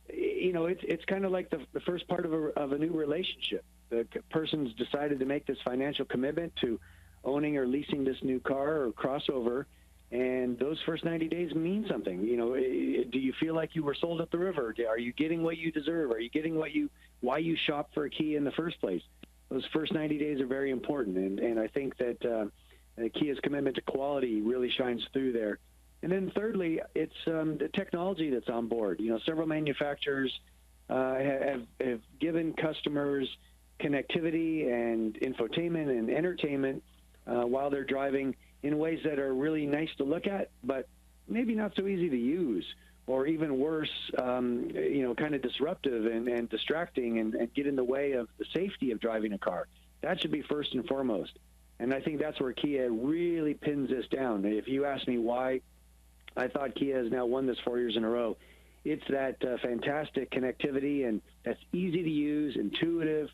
it's kind of like the first part of a new relationship. The person's decided to make this financial commitment to owning or leasing this new car or crossover, and those first 90 days mean something. Do you feel like you were sold up the river? Are you getting what you deserve? Are you getting why you shop for a Kia in the first place? Those first 90 days are very important, and I think that Kia's commitment to quality really shines through there. And then thirdly, it's the technology that's on board. Several manufacturers have given customers connectivity and infotainment and entertainment while they're driving in ways that are really nice to look at, but maybe not so easy to use, or even worse, kind of disruptive and distracting and get in the way of the safety of driving a car. That should be first and foremost. And I think that's where Kia really pins this down. If you ask me why I thought Kia has now won this 4 years in a row, it's that fantastic connectivity, and that's easy to use, intuitive,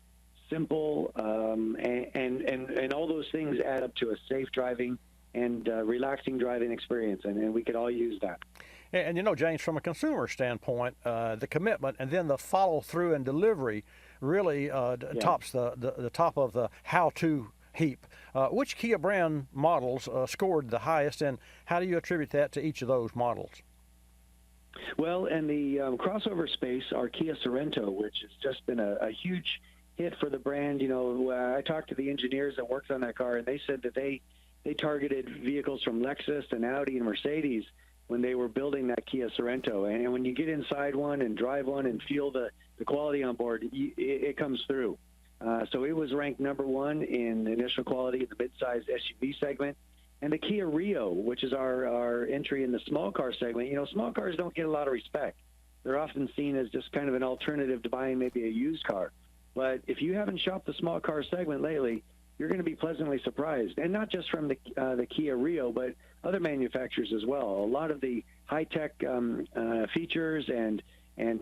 simple, and all those things add up to a safe driving and relaxing driving experience, and we could all use that. And James, from a consumer standpoint, the commitment and then the follow-through and delivery really tops the top of the how-to heap. Which Kia brand models scored the highest, and how do you attribute that to each of those models? Well, in the crossover space, our Kia Sorento, which has just been a huge hit for the brand. I talked to the engineers that worked on that car, and they said that they targeted vehicles from Lexus and Audi and Mercedes when they were building that Kia Sorento. And when you get inside one and drive one and feel the quality on board, it comes through. So it was ranked number one in initial quality in the midsize SUV segment. And the Kia Rio, which is our entry in the small car segment, small cars don't get a lot of respect. They're often seen as just kind of an alternative to buying maybe a used car. But if you haven't shopped the small car segment lately, you're going to be pleasantly surprised. And not just from the Kia Rio, but other manufacturers as well. A lot of the high-tech features and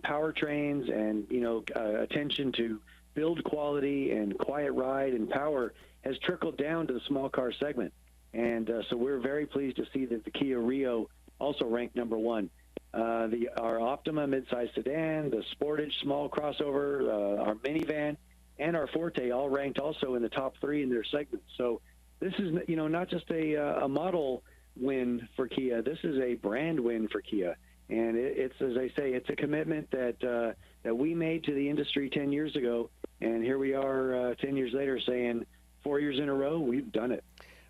powertrains and, attention to build quality and quiet ride and power has trickled down to the small car segment. And so we're very pleased to see that the Kia Rio also ranked number one. Our Optima midsize sedan, the Sportage small crossover, our minivan, and our Forte all ranked also in the top three in their segments. So this is, not just a model win for Kia. This is a brand win for Kia. And it's, as I say, it's a commitment that we made to the industry 10 years ago. And here we are 10 years later saying 4 years in a row, we've done it.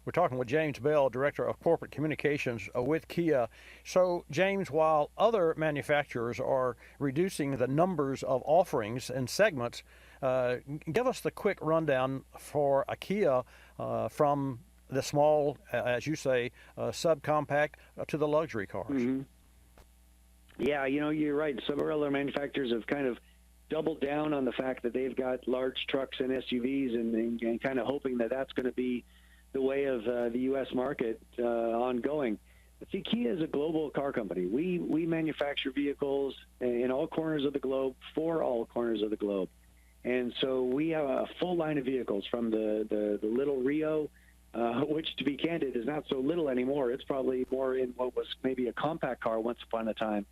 We're talking with James Bell, Director of Corporate Communications with Kia. So, James, while other manufacturers are reducing the numbers of offerings and segments, give us the quick rundown for a Kia from the small, as you say, subcompact to the luxury cars. Mm-hmm. Yeah, you're right. Several other manufacturers have kind of doubled down on the fact that they've got large trucks and SUVs and kind of hoping that that's going to be the way of the U.S. market ongoing. But see, Kia is a global car company. We manufacture vehicles in all corners of the globe for all corners of the globe. And so we have a full line of vehicles from the little Rio, which, to be candid, is not so little anymore. It's probably more in what was maybe a compact car once upon a time,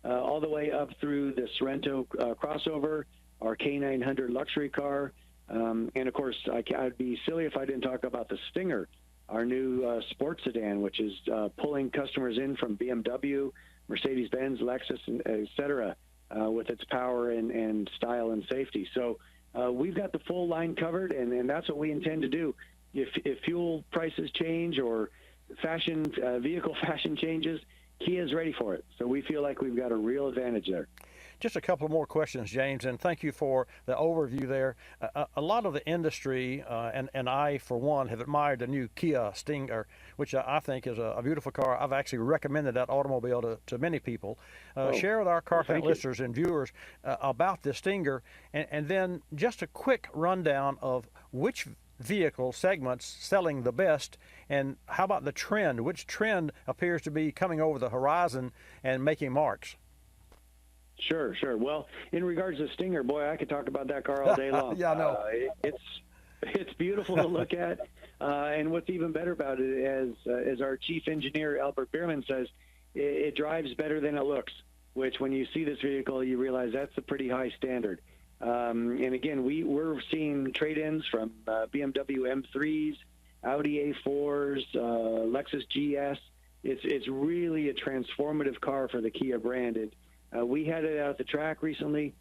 all the way up through the Sorento crossover, our K900 luxury car, and, of course, I'd be silly if I didn't talk about the Stinger, our new sports sedan, which is pulling customers in from BMW, Mercedes-Benz, Lexus, et cetera, with its power and style and safety. So we've got the full line covered, and that's what we intend to do. if fuel prices change or vehicle fashion changes, Kia is ready for it. So we feel like we've got a real advantage there. Just a couple of more questions, James, and thank you for the overview there. A lot of the industry, and I, for one, have admired the new Kia Stinger, which I think is a beautiful car. I've actually recommended that automobile to many people. Share with our Car Connect listeners and viewers about the Stinger, and then just a quick rundown of which vehicle segments selling the best, and how about the trend? Which trend appears to be coming over the horizon and making marks? Sure. Well, in regards to Stinger, boy, I could talk about that car all day long. Yeah, I know. It's beautiful to look at, and what's even better about it, as our chief engineer Albert Bierman says, it drives better than it looks. Which, when you see this vehicle, you realize that's a pretty high standard. And again, we're seeing trade-ins from BMW M3s, Audi A4s, Lexus GS. It's really a transformative car for the Kia brand. We had it out at the track recently.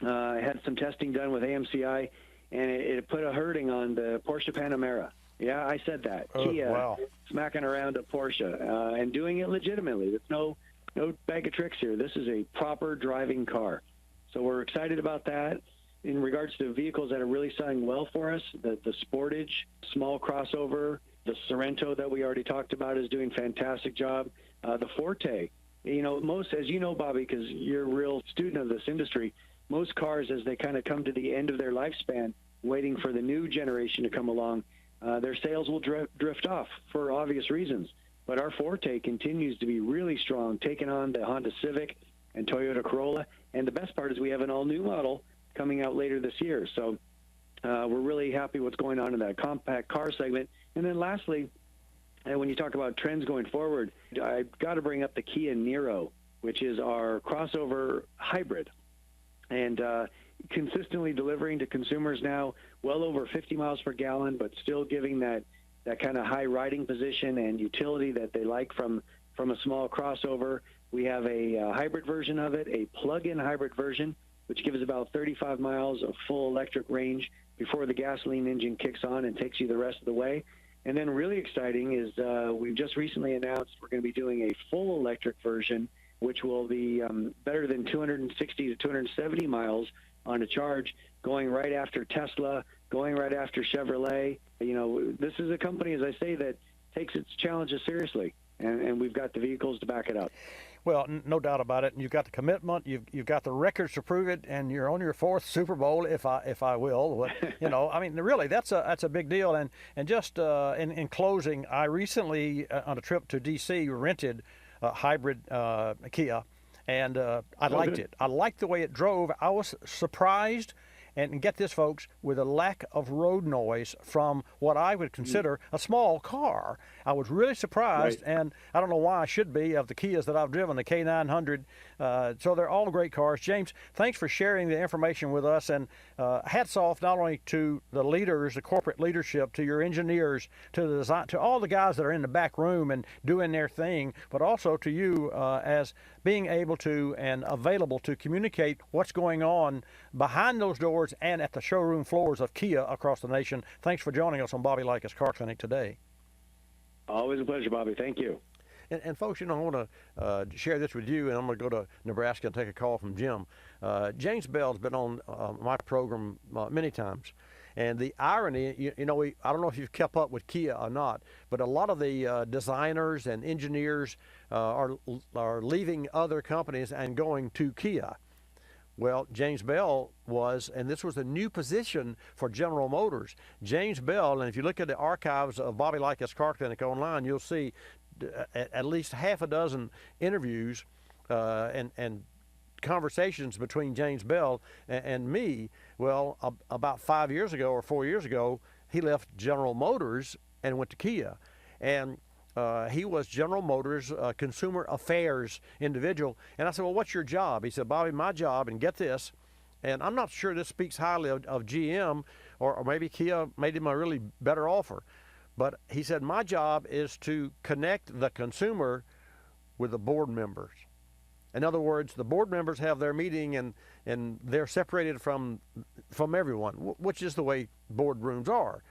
Had some testing done with AMCI, and it put a hurting on the Porsche Panamera. Yeah, I said that. Kia smacking around a Porsche and doing it legitimately. There's no bag of tricks here. This is a proper driving car. So we're excited about that. In regards to vehicles that are really selling well for us, the Sportage, small crossover, the Sorento that we already talked about is doing a fantastic job. The Forte. As you know, Bobby, because you're a real student of this industry, most cars, as they kind of come to the end of their lifespan, waiting for the new generation to come along, their sales will drift off for obvious reasons. But our Forte continues to be really strong, taking on the Honda Civic and Toyota Corolla. And the best part is we have an all-new model coming out later this year. So we're really happy what's going on in that compact car segment. And then lastly, and when you talk about trends going forward, I've got to bring up the Kia Niro, which is our crossover hybrid, and consistently delivering to consumers now well over 50 miles per gallon, but still giving that kind of high riding position and utility that they like from a small crossover. We have a hybrid version of it, a plug-in hybrid version, which gives about 35 miles of full electric range before the gasoline engine kicks on and takes you the rest of the way. And then really exciting is we've just recently announced we're going to be doing a full electric version, which will be better than 260 to 270 miles on a charge, going right after Tesla, going right after Chevrolet. This is a company, as I say, that takes its challenges seriously, and we've got the vehicles to back it up. Well, no doubt about it. And you've got the commitment, you've got the records to prove it, and you're on your fourth Super Bowl, if I will. Really, that's a big deal. And just in closing, I recently on a trip to D.C. rented a hybrid Kia, and I liked it. I liked the way it drove. I was surprised. And get this, folks, with a lack of road noise from what I would consider a small car. I was really surprised, and I don't know why I should be, of the Kias that I've driven, the K900. So they're all great cars. James, thanks for sharing the information with us, and hats off not only to the leaders, the corporate leadership, to your engineers, to the design, to all the guys that are in the back room and doing their thing, but also to you as being able to and available to communicate what's going on behind those doors and at the showroom floors of Kia across the nation. Thanks for joining us on Bobby Likis Car Clinic today. Always a pleasure, Bobby. Thank you. And folks, I want to share this with you, and I'm going to go to Nebraska and take a call from Jim. James Bell's been on my program many times. And the irony, I don't know if you've kept up with Kia or not, but a lot of the designers and engineers are leaving other companies and going to Kia. Well, James Bell was, and this was a new position for General Motors. James Bell, and if you look at the archives of Bobby Likis Car Clinic online, you'll see at least half a dozen interviews and conversations between James Bell and me. Well, about 5 years ago or 4 years ago, he left General Motors and went to Kia. And he was General Motors consumer affairs individual. And I said, well, what's your job? He said, Bobby, my job, and get this, and I'm not sure this speaks highly of GM, or maybe Kia made him a really better offer. But he said, my job is to connect the consumer with the board members. In other words, the board members have their meeting and they're separated from everyone, which is the way boardrooms are.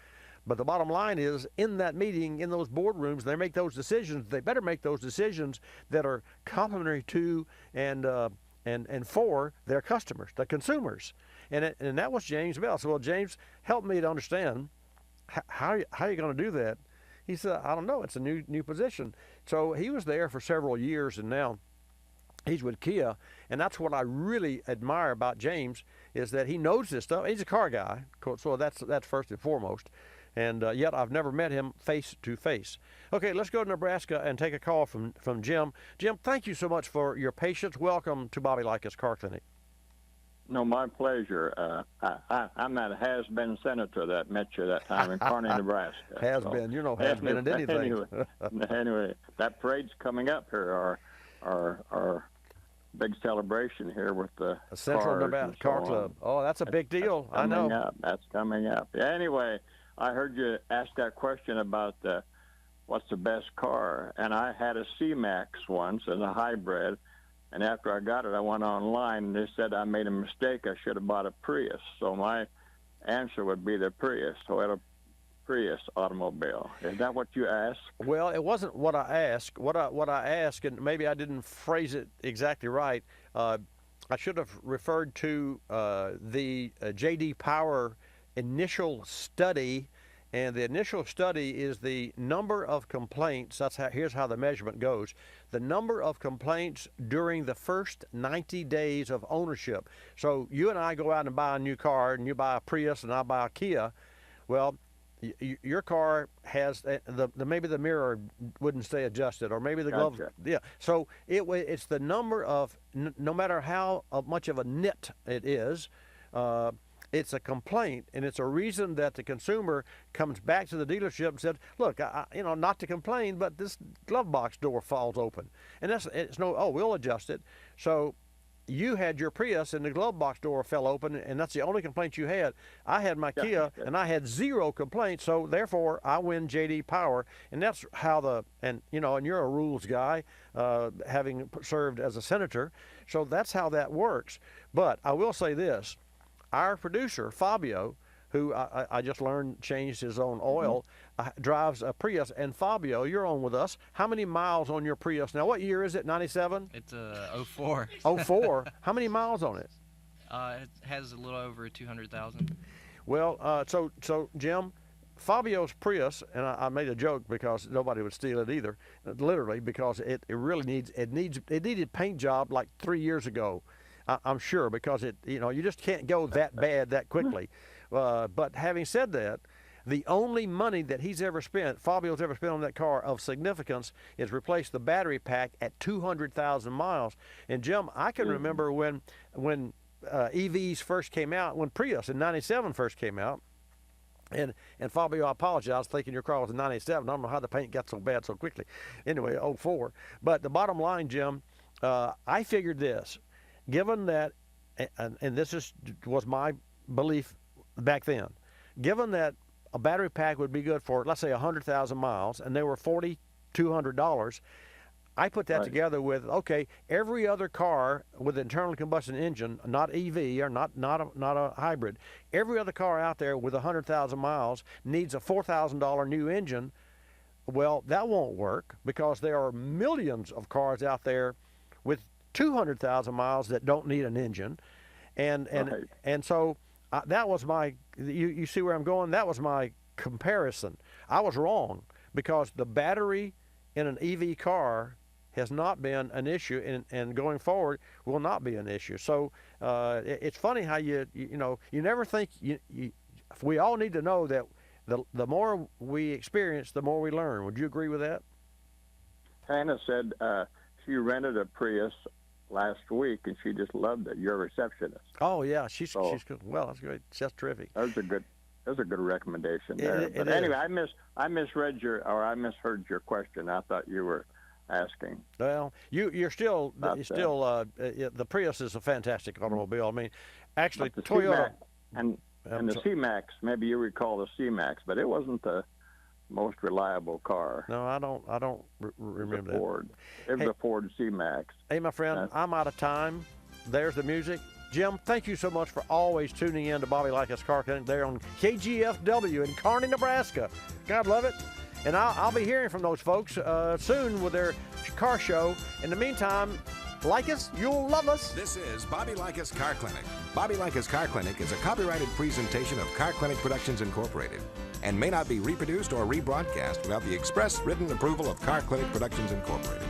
But the bottom line is, in that meeting, in those boardrooms, they make those decisions. They better make those decisions that are complementary to and for their customers, the consumers. And that was James Bell. So, well, James, help me to understand how are you going to do that? He said, I don't know. It's a new position. So he was there for several years, and now he's with Kia. And that's what I really admire about James, is that he knows this stuff. He's a car guy, so that's first and foremost. And yet I've never met him face to face. Okay, let's go to Nebraska and take a call from Jim. Jim, thank you so much for your patience. Welcome to Bobby Likis Car Clinic. No, my pleasure. I'm that has-been senator that met you that time in Kearney, Nebraska. Has-been. You're no has-been in anything. Anyway, that parade's coming up here. Our big celebration here with the Central Nebraska Car Club. Oh, that's a big deal. I know. That's coming up. Yeah, anyway, I heard you ask that question about what's the best car, and I had a C-Max once as a hybrid, and after I got it, I went online, and they said I made a mistake. I should have bought a Prius. So my answer would be the Prius. So I had a Prius automobile. Is that what you asked? Well, it wasn't what I asked. What I asked, and maybe I didn't phrase it exactly right. I should have referred to the J.D. Power initial study, and the initial study is the number of complaints. Here's how the measurement goes. The number of complaints during the first 90 days of ownership. So you and I go out and buy a new car, and you buy a Prius and I buy a Kia. Well, your car has maybe the mirror wouldn't stay adjusted, or maybe the glove. Yeah. So it's the number of, no matter how much of a nit it is, it's a complaint, and it's a reason that the consumer comes back to the dealership and said, look, not to complain, but this glove box door falls open. And we'll adjust it. So you had your Prius and the glove box door fell open, and that's the only complaint you had. I had my Kia, and I had 0 complaints, so therefore I win J.D. Power. And that's how and you're a rules guy, having served as a senator, so that's how that works. But I will say this. Our producer, Fabio, who I just learned changed his own oil, drives a Prius. And Fabio, you're on with us. How many miles on your Prius? Now, what year is it, 97? It's 04. 04? How many miles on it? It has a little over 200,000. Well, so Jim, Fabio's Prius, and I made a joke because nobody would steal it either, literally, because it needed paint job like 3 years ago. I'm sure, because you just can't go that bad that quickly. But having said that, the only money that Fabio's ever spent on that car of significance is replace the battery pack at 200,000 miles. And Jim, I can remember when EVs first came out, when Prius in 97 first came out. And Fabio, I apologize, thinking your car was in 97. I don't know how the paint got so bad so quickly. Anyway, 04. But the bottom line, Jim, I figured this. Given that, and this was my belief back then, given that a battery pack would be good for, let's say, 100,000 miles, and they were $4,200, I put that together with, okay, every other car with internal combustion engine, not EV or not a hybrid, every other car out there with 100,000 miles needs a $4,000 new engine. Well, that won't work, because there are millions of cars out there with 200,000 miles that don't need an engine, and so that was my. You see where I'm going? That was my comparison. I was wrong, because the battery in an EV car has not been an issue, and going forward will not be an issue. So it's funny how you never think we all need to know that the more we experience, the more we learn. Would you agree with that? Hannah said she rented a Prius last week, and she just loved it. You're a receptionist. Oh yeah, she's good. Well, that's great. That's terrific. That's a good recommendation there. But anyway, I misheard your question. I thought you were asking. Well, you're still the Prius is a fantastic automobile. I mean, actually, Toyota and the C-Max. Maybe you recall the C-Max, but it wasn't the most reliable car. No, I don't remember that. Ford. It was a Ford C-Max. Hey, my friend, I'm out of time. There's the music. Jim, thank you so much for always tuning in to Bobby Likis Car Clinic there on KGFW in Kearney, Nebraska. God love it. And I'll be hearing from those folks soon with their car show. In the meantime, like us, you'll love us. This is Bobby Likis Car Clinic. Bobby Likis Car Clinic is a copyrighted presentation of Car Clinic Productions Incorporated and may not be reproduced or rebroadcast without the express written approval of Car Clinic Productions Incorporated.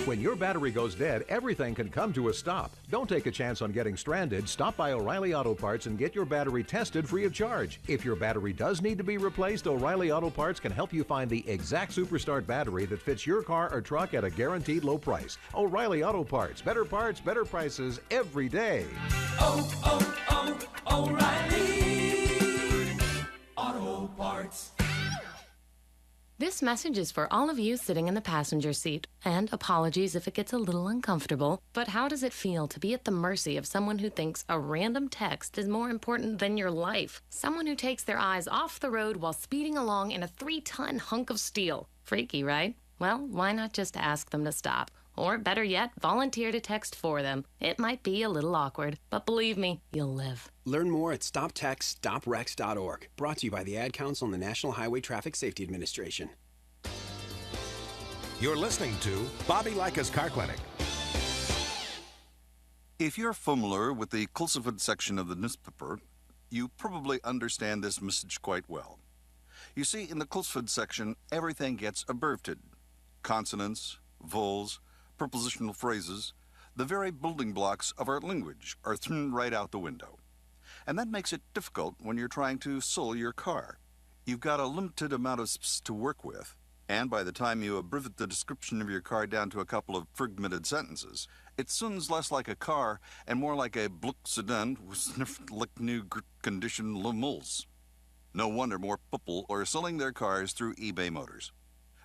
When your battery goes dead, everything can come to a stop. Don't take a chance on getting stranded. Stop by O'Reilly Auto Parts and get your battery tested free of charge. If your battery does need to be replaced, O'Reilly Auto Parts can help you find the exact Superstart battery that fits your car or truck at a guaranteed low price. O'Reilly Auto Parts. Better parts, better prices every day. O'Reilly Auto Parts. This message is for all of you sitting in the passenger seat. And apologies if it gets a little uncomfortable, but how does it feel to be at the mercy of someone who thinks a random text is more important than your life? Someone who takes their eyes off the road while speeding along in a 3-ton hunk of steel. Freaky, right? Well, why not just ask them to stop? Or better yet, volunteer to text for them. It might be a little awkward, but believe me, you'll live. Learn more at StopTextStopWrecks.org. Brought to you by the Ad Council and the National Highway Traffic Safety Administration. You're listening to Bobby Likis Car Clinic. If you're familiar with the Kulseford section of the newspaper, you probably understand this message quite well. You see, in the Kulseford section, everything gets abbreviated. Consonants, vowels, prepositional phrases, the very building blocks of our language are thrown right out the window. And that makes it difficult when you're trying to sell your car. You've got a limited amount of space to work with, and by the time you abbreviate the description of your car down to a couple of fragmented sentences, it sounds less like a car and more like a Bluck sedan with sniffed like new condition lemals. No wonder more people are selling their cars through eBay Motors.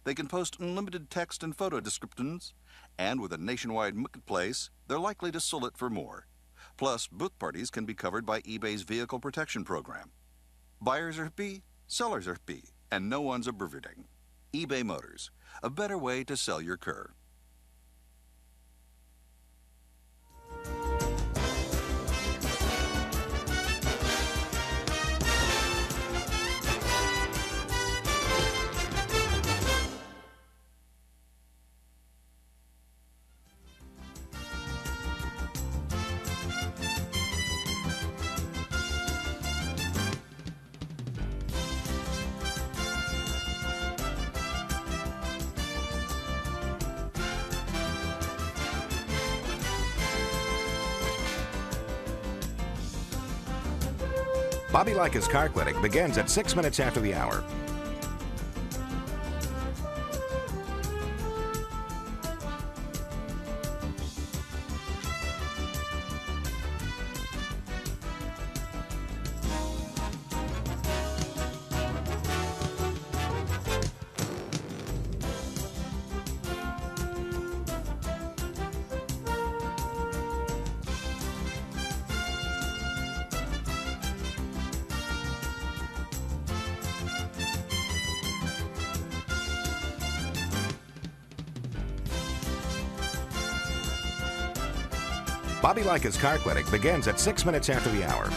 They can post unlimited text and photo descriptions, and with a nationwide marketplace, they're likely to sell it for more. Plus, both parties can be covered by eBay's Vehicle Protection Program. Buyers are happy, sellers are happy, and no one's abbreviating. eBay Motors, a better way to sell your car. Bobby Likis Car Clinic begins at 6 minutes after the hour. Bobby Likis Car Clinic begins at 6 minutes after the hour.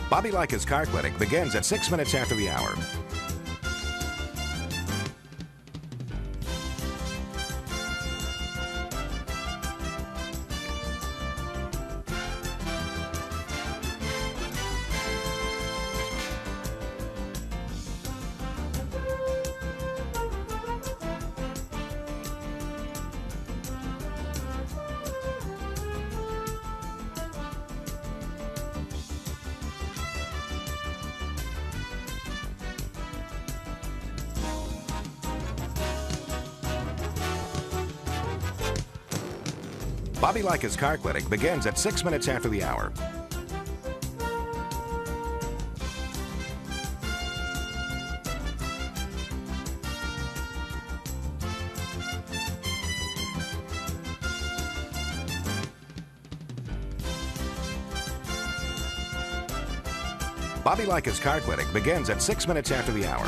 Bobby Likis Car Clinic begins at 6 minutes after the hour. Bobby Likis Car Clinic begins at 6 minutes after the hour. Bobby Likis Car Clinic begins at 6 minutes after the hour.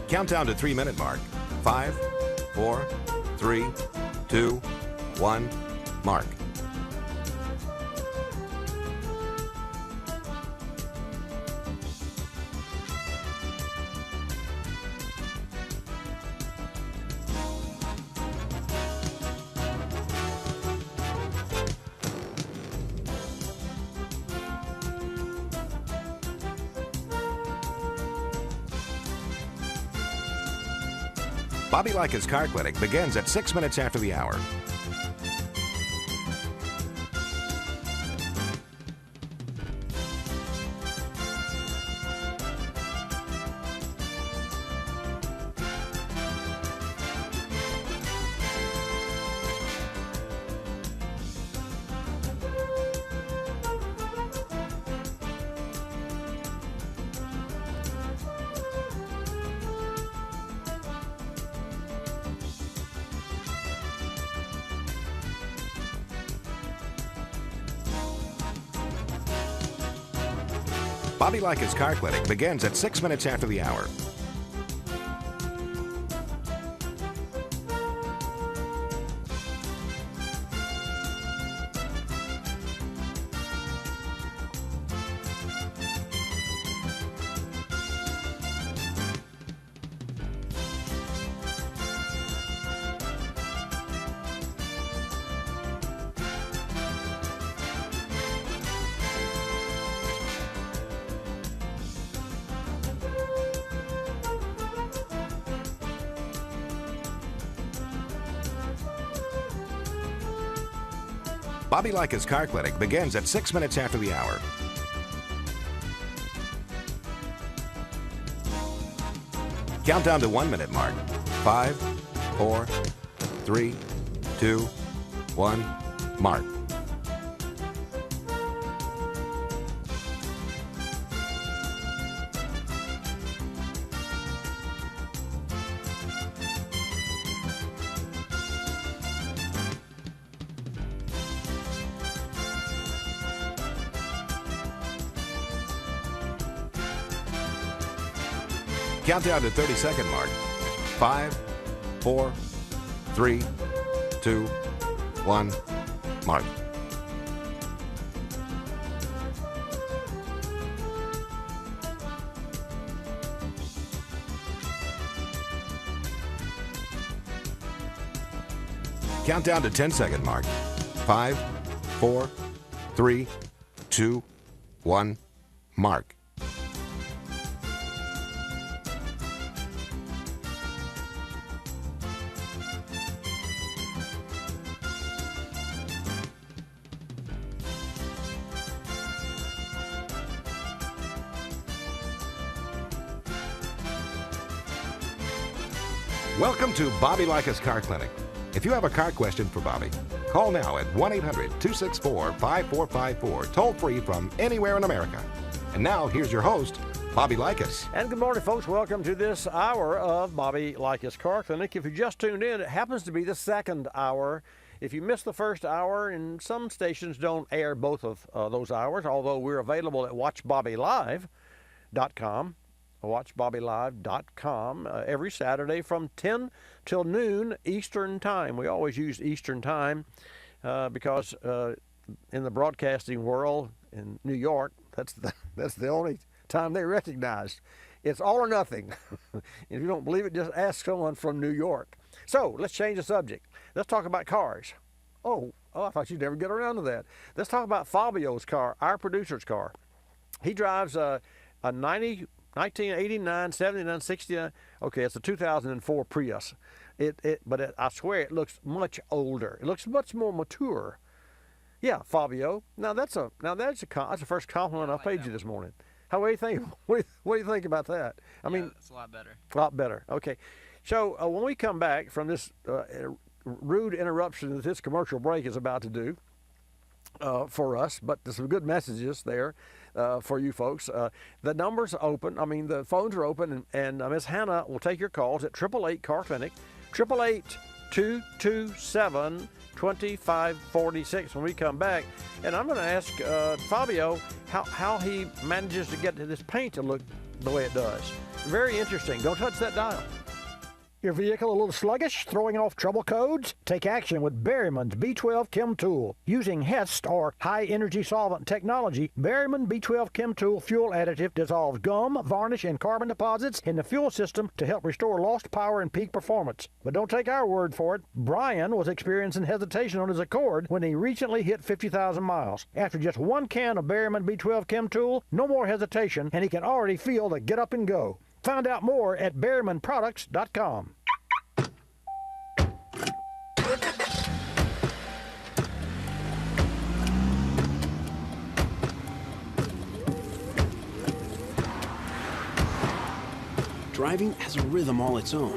Countdown to 3-minute mark. 5, 4, 3, 2, 1, mark. Bobby Likis Car Clinic begins at 6 minutes after the hour. Bobby Likis Car Clinic begins at 6 minutes after the hour. Bobby Likis Car Clinic begins at 6 minutes after the hour. Countdown to 1-minute mark. 5, 4, 3, 2, 1, mark. Countdown to 30-second mark. 5, 4, 3, 2, 1, mark. Countdown to 10-second mark. 5, 4, 3, 2, 1, mark. Welcome to Bobby Likis Car Clinic. If you have a car question for Bobby, call now at 1-800-264-5454, toll free from anywhere in America. And now, here's your host, Bobby Likis. And good morning, folks. Welcome to this hour of Bobby Likis Car Clinic. If you just tuned in, it happens to be the second hour. If you missed the first hour, and some stations don't air both of those hours, although we're available at watchbobbylive.com. watchbobbylive.com every Saturday from 10 till noon Eastern Time. We always use Eastern Time because in the broadcasting world in New York, that's the only time they recognize. It's all or nothing. If you don't believe it, just ask someone from New York. So let's change the subject. Let's talk about cars. Oh, I thought you'd never get around to that. Let's talk about Fabio's car, our producer's car. He drives a 1989, 79, 69. Okay, it's a 2004 Prius. I swear it looks much older. It looks much more mature. Yeah, Fabio. That's the first compliment I paid you this morning. What do you think about that? I mean, it's a lot better. A lot better. Okay. So when we come back from this rude interruption that this commercial break is about to do for us, but there's some good messages there for you folks. The numbers are open. I mean, the phones are open, and Miss Hannah will take your calls at 888 Car Clinic, 888-227-2546 when we come back. And I'm going to ask Fabio how he manages to get this paint to look the way it does. Very interesting. Don't touch that dial. Your vehicle a little sluggish, throwing off trouble codes? Take action with Berryman's B12 Chem Tool. Using HEST or high energy solvent technology, Berryman B12 Chem Tool fuel additive dissolves gum, varnish, and carbon deposits in the fuel system to help restore lost power and peak performance. But don't take our word for it. Brian was experiencing hesitation on his Accord when he recently hit 50,000 miles. After just one can of Berryman B12 Chem Tool, no more hesitation, and he can already feel the get up and go. Find out more at BerrymanProducts.com. Driving has a rhythm all its own.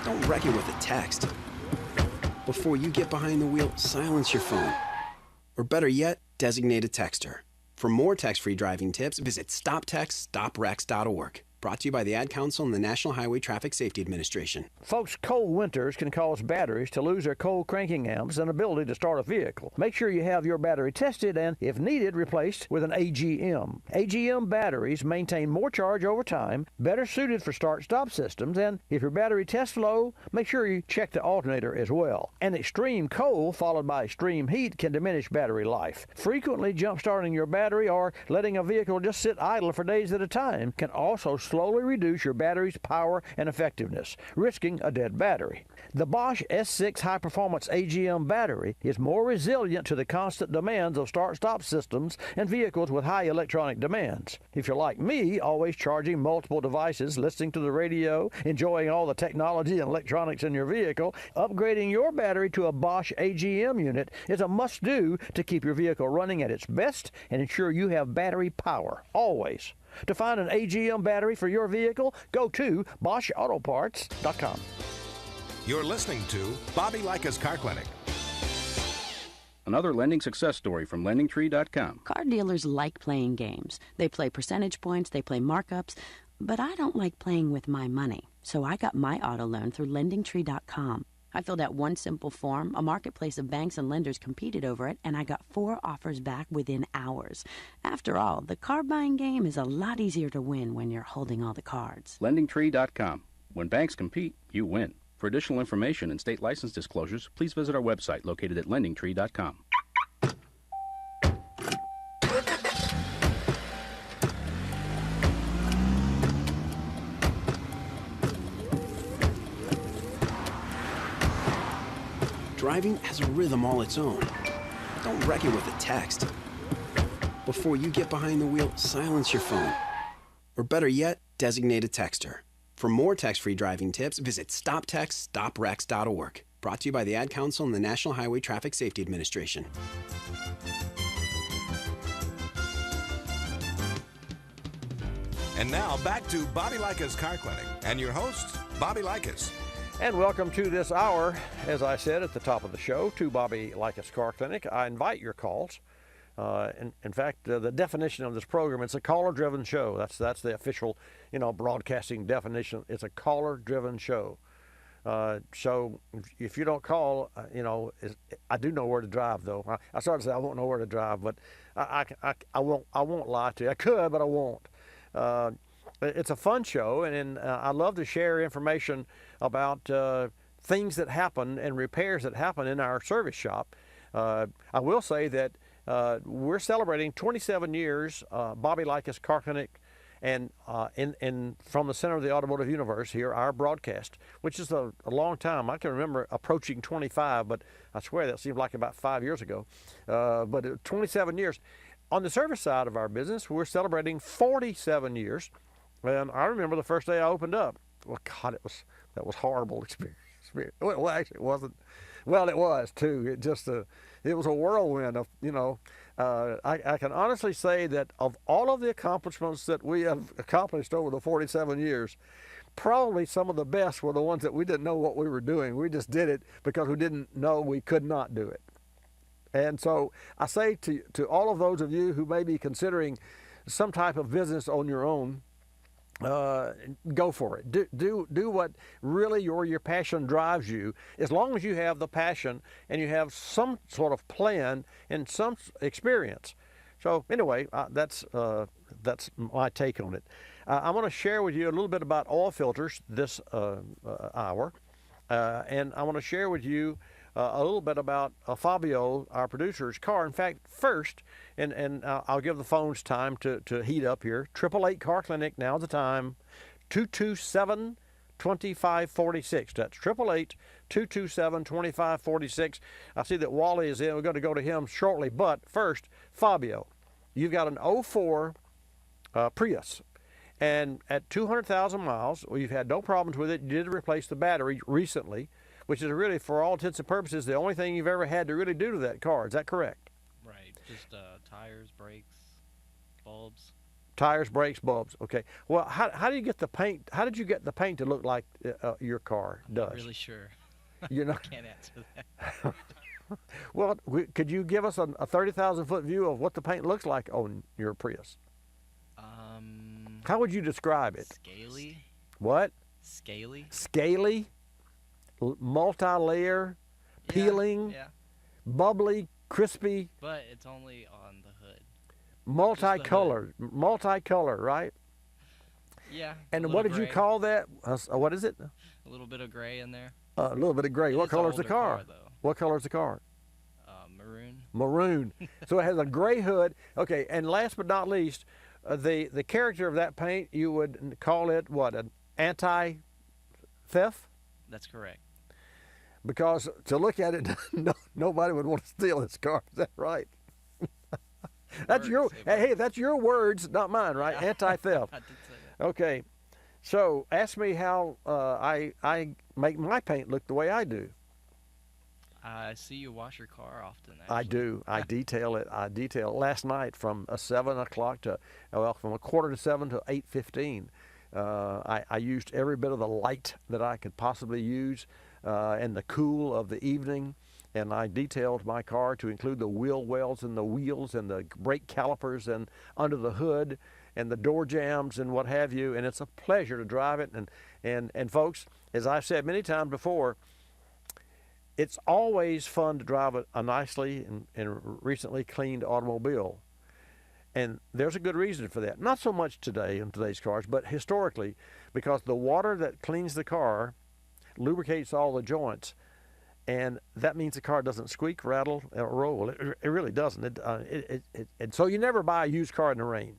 Don't wreck it with a text. Before you get behind the wheel, silence your phone. Or better yet, designate a texter. For more text-free driving tips, visit stoptextstoprex.org. Brought to you by the Ad Council and the National Highway Traffic Safety Administration. Folks, cold winters can cause batteries to lose their cold cranking amps and ability to start a vehicle. Make sure you have your battery tested and, if needed, replaced with an AGM. AGM batteries maintain more charge over time, better suited for start-stop systems, and if your battery tests low, make sure you check the alternator as well. An extreme cold followed by extreme heat can diminish battery life. Frequently jump-starting your battery or letting a vehicle just sit idle for days at a time can also slowly reduce your battery's power and effectiveness, risking a dead battery. The Bosch S6 High Performance AGM battery is more resilient to the constant demands of start-stop systems and vehicles with high electronic demands. If you're like me, always charging multiple devices, listening to the radio, enjoying all the technology and electronics in your vehicle, upgrading your battery to a Bosch AGM unit is a must-do to keep your vehicle running at its best and ensure you have battery power, always. To find an AGM battery for your vehicle, go to BoschAutoParts.com. You're listening to Bobby Likis Car Clinic. Another lending success story from LendingTree.com. Car dealers like playing games. They play percentage points, they play markups, but I don't like playing with my money. So I got my auto loan through LendingTree.com. I filled out one simple form, a marketplace of banks and lenders competed over it, and I got 4 offers back within hours. After all, the car buying game is a lot easier to win when you're holding all the cards. LendingTree.com. When banks compete, you win. For additional information and state license disclosures, please visit our website located at LendingTree.com. Driving has a rhythm all its own. Don't wreck it with a text. Before you get behind the wheel, silence your phone. Or better yet, designate a texter. For more text-free driving tips, visit stoptextstoprex.org. Brought to you by the Ad Council and the National Highway Traffic Safety Administration. And now back to Bobby Likis Car Clinic and your host, Bobby Likis. And welcome to this hour, as I said at the top of the show, to Bobby Likis Car Clinic. I invite your calls. In fact, the definition of this program, it's a caller-driven show. That's the official, broadcasting definition. It's a caller-driven show. So if you don't call, I do know where to drive, though. I started to say I won't know where to drive, but I won't lie to you. I could, but I won't. It's a fun show, and I love to share information about things that happen and repairs that happen in our service shop. I will say that we're celebrating 27 years, Bobby Likis Car Clinic, and from the center of the automotive universe here, our broadcast, which is a long time. I can remember approaching 25, but I swear that seemed like about 5 years ago. But 27 years. On the service side of our business, we're celebrating 47 years. And I remember the first day I opened up. Well, God, that was a horrible experience. Well, actually, it wasn't. Well, it was too. It was a whirlwind of, I can honestly say that of all of the accomplishments that we have accomplished over the 47 years, probably some of the best were the ones that we didn't know what we were doing. We just did it because we didn't know we could not do it. And so I say to all of those of you who may be considering some type of business on your own, go for it. Do what really your passion drives you, as long as you have the passion and you have some sort of plan and some experience. So anyway, that's my take on it. I want to share with you a little bit about oil filters this hour, and I want to share with you a little bit about Fabio, our producer's car. In fact, first, and I'll give the phones time to heat up here. 888 Car Clinic, now's the time. 227-2546. That's 888-227-2546. I see that Wally is in. We're going to go to him shortly. But first, Fabio, you've got an 04 Prius. And at 200,000 miles, well, you've had no problems with it. You did replace the battery recently, which is really, for all intents and purposes, the only thing you've ever had to really do to that car. Is that correct? Right. Just tires, brakes, bulbs. Tires, brakes, bulbs. Okay. Well, how do you get the paint? How did you get the paint to look like your car does? I'm not really sure. You know. I can't answer that. Well, could you give us a 30,000-foot view of what the paint looks like on your Prius? How would you describe it? Scaly. What? Scaly. Scaly. Multi-layer, peeling, bubbly, crispy. But it's only on the hood. Multicolor, right? Yeah. And what did you call that? What is it? A little bit of gray in there. A little bit of gray. What color is the car? What color is the car? Maroon. Maroon. So it has a gray hood. Okay, and last but not least, the character of that paint, you would call it what? An anti-theft? That's correct. Because to look at it, nobody would want to steal this car. Is that right? That's that's your words, not mine, right? Yeah. Anti-theft. I did say that. Okay. So ask me how I make my paint look the way I do. I see you wash your car often. Actually. I do. I detail it. Last night from 7 o'clock to, from 6:45 to 8:15. I used every bit of the light that I could possibly use and the cool of the evening, and I detailed my car to include the wheel wells and the wheels and the brake calipers and under the hood and the door jambs and what have you, and it's a pleasure to drive it. And folks, as I've said many times before, it's always fun to drive a nicely and recently cleaned automobile. And there's a good reason for that. Not so much today in today's cars, but historically, because the water that cleans the car lubricates all the joints, and that means the car doesn't squeak, rattle, or roll. It really doesn't. And so you never buy a used car in the rain,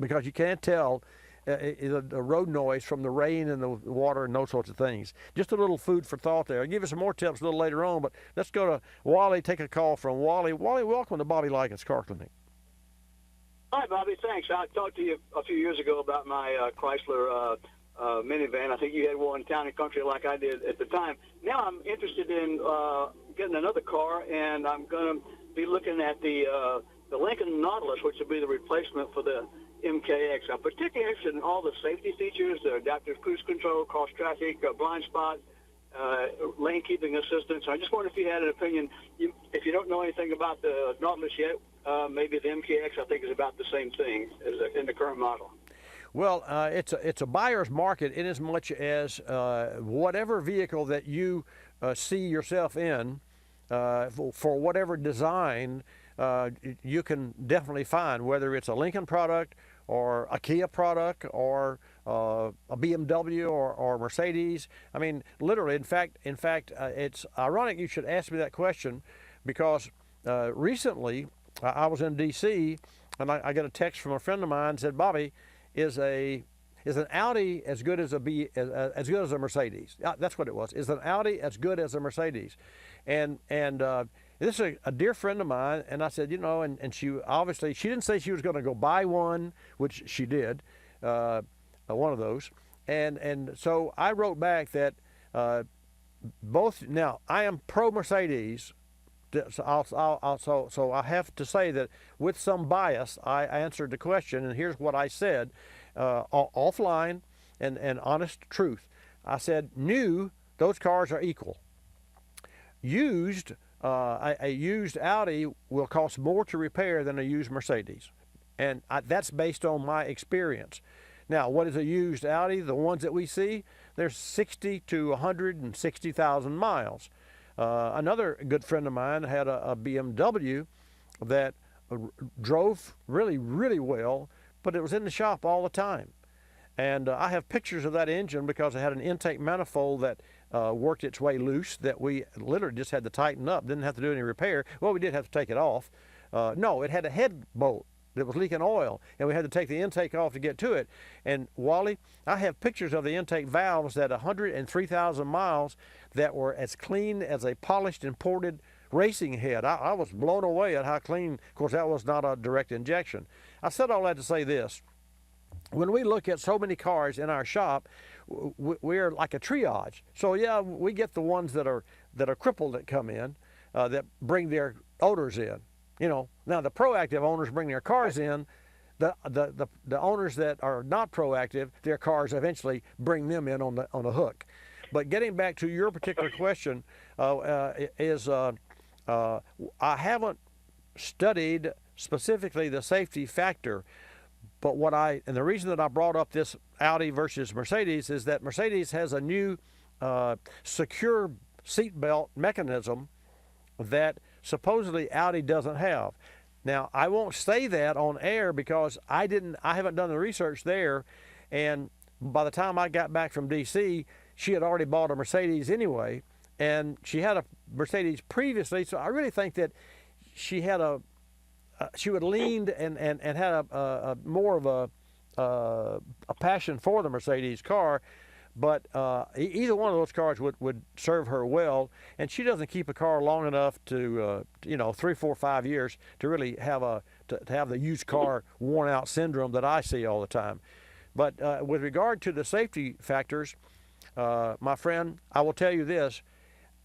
because you can't tell the road noise from the rain and the water and those sorts of things. Just a little food for thought there. I'll give you some more tips a little later on, but let's go to Wally, take a call from Wally. Wally, welcome to Bobby Likis Car Clinic. Hi, Bobby. Thanks. I talked to you a few years ago about my Chrysler minivan. I think you had one Town and Country like I did at the time. Now I'm interested in getting another car, and I'm going to be looking at the Lincoln Nautilus, which will be the replacement for the MKX. I'm particularly interested in all the safety features, the adaptive cruise control, cross traffic, blind spot, lane keeping assistance. I just wondered if you had an opinion. If you don't know anything about the Nautilus yet, maybe the MKX I think is about the same thing as in the current model. Well, it's a buyer's market in as much as whatever vehicle that you see yourself in, for whatever design, you can definitely find, whether it's a Lincoln product or a Kia product or a BMW or Mercedes. I mean, literally, in fact, it's ironic you should ask me that question, because recently I was in D.C. and I got a text from a friend of mine, said, Bobby, is an Audi as good as as good as a Mercedes? That's what it was. Is an Audi as good as a Mercedes? And this is a dear friend of mine, and I said, and she obviously, she didn't say she was going to go buy one, which she did, one of those. And so I wrote back that now I am pro Mercedes. So I have to say that with some bias, I answered the question, and here's what I said offline. and honest truth. I said, new, those cars are equal. Used, a used Audi will cost more to repair than a used Mercedes. And that's based on my experience. Now, what is a used Audi? The ones that we see, they're 60 to 160,000 miles. Another good friend of mine had a BMW that drove really, really well, but it was in the shop all the time. And I have pictures of that engine because it had an intake manifold that worked its way loose that we literally just had to tighten up, didn't have to do any repair. Well, we did have to take it off. No, it had a head bolt that was leaking oil, and we had to take the intake off to get to it. And Wally, I have pictures of the intake valves that 103,000 miles that were as clean as a polished imported racing head. I was blown away at how clean. Of course, that was not a direct injection. I said all that to say this. When we look at so many cars in our shop, we're like a triage. So yeah, we get the ones that are crippled that come in, that bring their odors in. You know, now the proactive owners bring their cars in. The owners that are not proactive, their cars eventually bring them in on the hook. But getting back to your particular question, I haven't studied specifically the safety factor, but and the reason that I brought up this Audi versus Mercedes is that Mercedes has a new secure seatbelt mechanism that supposedly Audi doesn't have. Now, I won't say that on air because I haven't done the research there, and by the time I got back from DC, she had already bought a Mercedes anyway, and she had a Mercedes previously, so I really think that she would leaned and had a more of a passion for the Mercedes car, but either one of those cars would serve her well, and she doesn't keep a car long enough to 3, 4, 5 years to really have to have the used car worn out syndrome that I see all the time. But with regard to the safety factors, my friend, I will tell you this: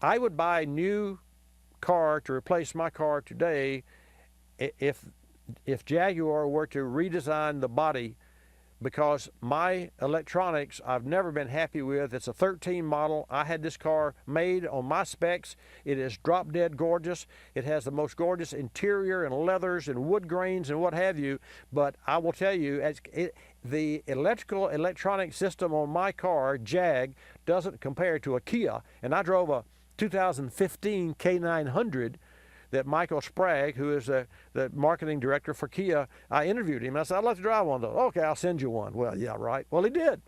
I would buy a new car to replace my car today if Jaguar were to redesign the body, because my electronics I've never been happy with. It's a 13 model. I had this car made on my specs. It is drop dead gorgeous. It has the most gorgeous interior and leathers and wood grains and what have you. But I will tell you, the electronic system on my car, Jag, doesn't compare to a Kia. And I drove a 2015 K900 that Michael Sprague, who is the marketing director for Kia, I interviewed him. I said, I'd like to drive one of those. Okay, I'll send you one. Well, yeah, right. Well, he did.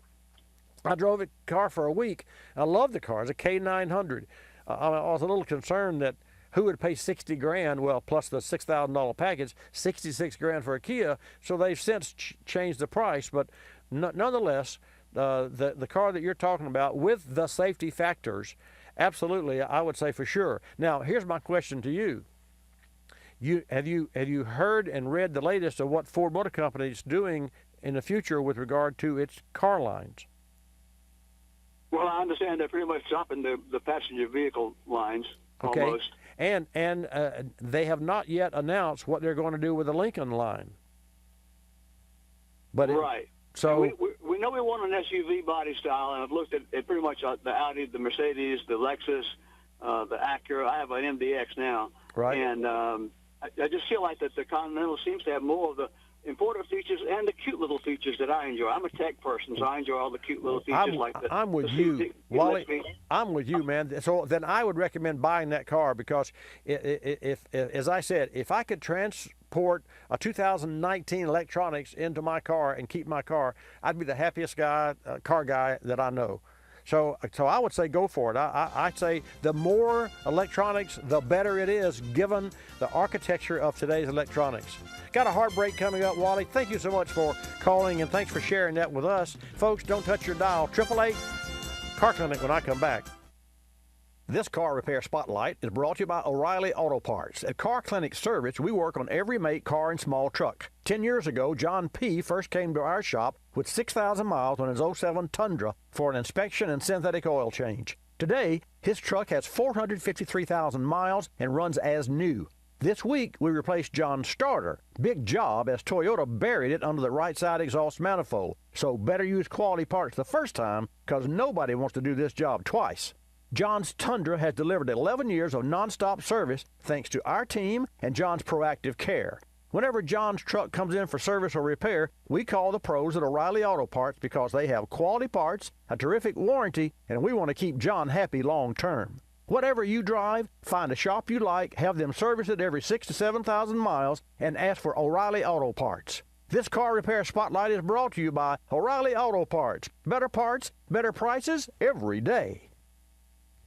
I drove the car for a week. I loved the car. It's a K900. I was a little concerned that who would pay $60,000, well, plus the $6,000 package, $66,000 for a Kia. So they've since changed the price. But nonetheless, the car that you're talking about with the safety factors, absolutely, I would say for sure. Now, here's my question to you. Have you heard and read the latest of what Ford Motor Company is doing in the future with regard to its car lines? Well, I understand they're pretty much dropping the passenger vehicle lines almost. And they have not yet announced what they're going to do with the Lincoln line. But right. So we know we want an SUV body style, and I've looked at pretty much the Audi, the Mercedes, the Lexus, the Acura. I have an MDX now. Right. And I just feel like that the Continental seems to have more of the important features and the cute little features that I enjoy. I'm a tech person, so I enjoy all the cute little features I'm with you, Wally. I'm with you, man. So then I would recommend buying that car because, if as I said, if I could transport a 2019 electronics into my car and keep my car, I'd be the happiest car guy that I know. So I would say go for it. I'd say the more electronics, the better it is, given the architecture of today's electronics. Got a heartbreak coming up, Wally. Thank you so much for calling, and thanks for sharing that with us. Folks, don't touch your dial. 888 Car Clinic when I come back. This Car Repair Spotlight is brought to you by O'Reilly Auto Parts. At Car Clinic Service, we work on every make, car, and small truck. 10 years ago, John P. first came to our shop with 6,000 miles on his 07 Tundra for an inspection and synthetic oil change. Today, his truck has 453,000 miles and runs as new. This week, we replaced John's starter. Big job, as Toyota buried it under the right side exhaust manifold. So better use quality parts the first time, because nobody wants to do this job twice. John's Tundra has delivered 11 years of nonstop service thanks to our team and John's proactive care. Whenever John's truck comes in for service or repair, we call the pros at O'Reilly Auto Parts because they have quality parts, a terrific warranty, and we want to keep John happy long term. Whatever you drive, find a shop you like, have them service it every 6,000 to 7,000 miles, and ask for O'Reilly Auto Parts. This car repair spotlight is brought to you by O'Reilly Auto Parts. Better parts, better prices every day.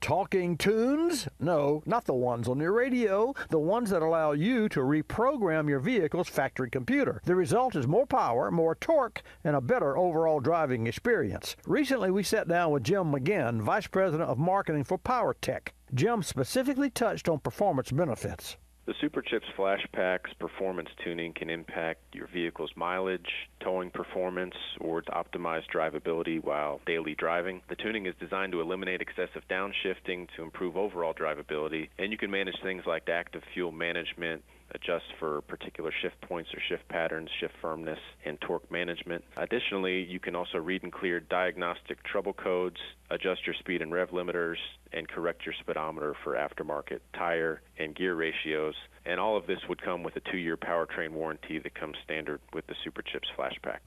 Talking tunes? No, not the ones on your radio, the ones that allow you to reprogram your vehicle's factory computer. The result is more power, more torque, and a better overall driving experience. Recently, we sat down with Jim McGinn, Vice President of Marketing for PowerTech. Jim specifically touched on performance benefits. The SuperChips Flash Pack's performance tuning can impact your vehicle's mileage, towing performance, or to optimize drivability while daily driving. The tuning is designed to eliminate excessive downshifting to improve overall drivability, and you can manage things like active fuel management, adjust for particular shift points or shift patterns, shift firmness, and torque management. Additionally, you can also read and clear diagnostic trouble codes, adjust your speed and rev limiters, and correct your speedometer for aftermarket tire and gear ratios. And all of this would come with a 2-year powertrain warranty that comes standard with the SuperChips Flash Pack.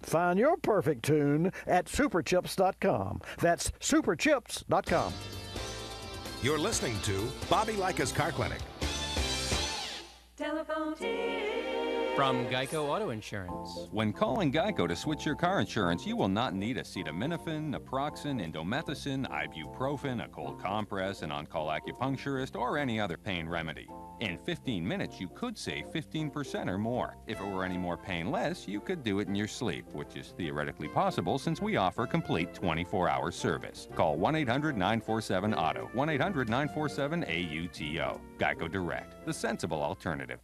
Find your perfect tune at superchips.com. That's superchips.com. You're listening to Bobby Likis Car Clinic. Telephone tip from Geico Auto Insurance. When calling Geico to switch your car insurance, you will not need acetaminophen, naproxen, indomethacin, ibuprofen, a cold compress, an on-call acupuncturist, or any other pain remedy. In 15 minutes, you could save 15% or more. If it were any more painless, you could do it in your sleep, which is theoretically possible since we offer complete 24-hour service. Call 1-800-947-AUTO, 1-800-947-AUTO. Geico Direct, the sensible alternative.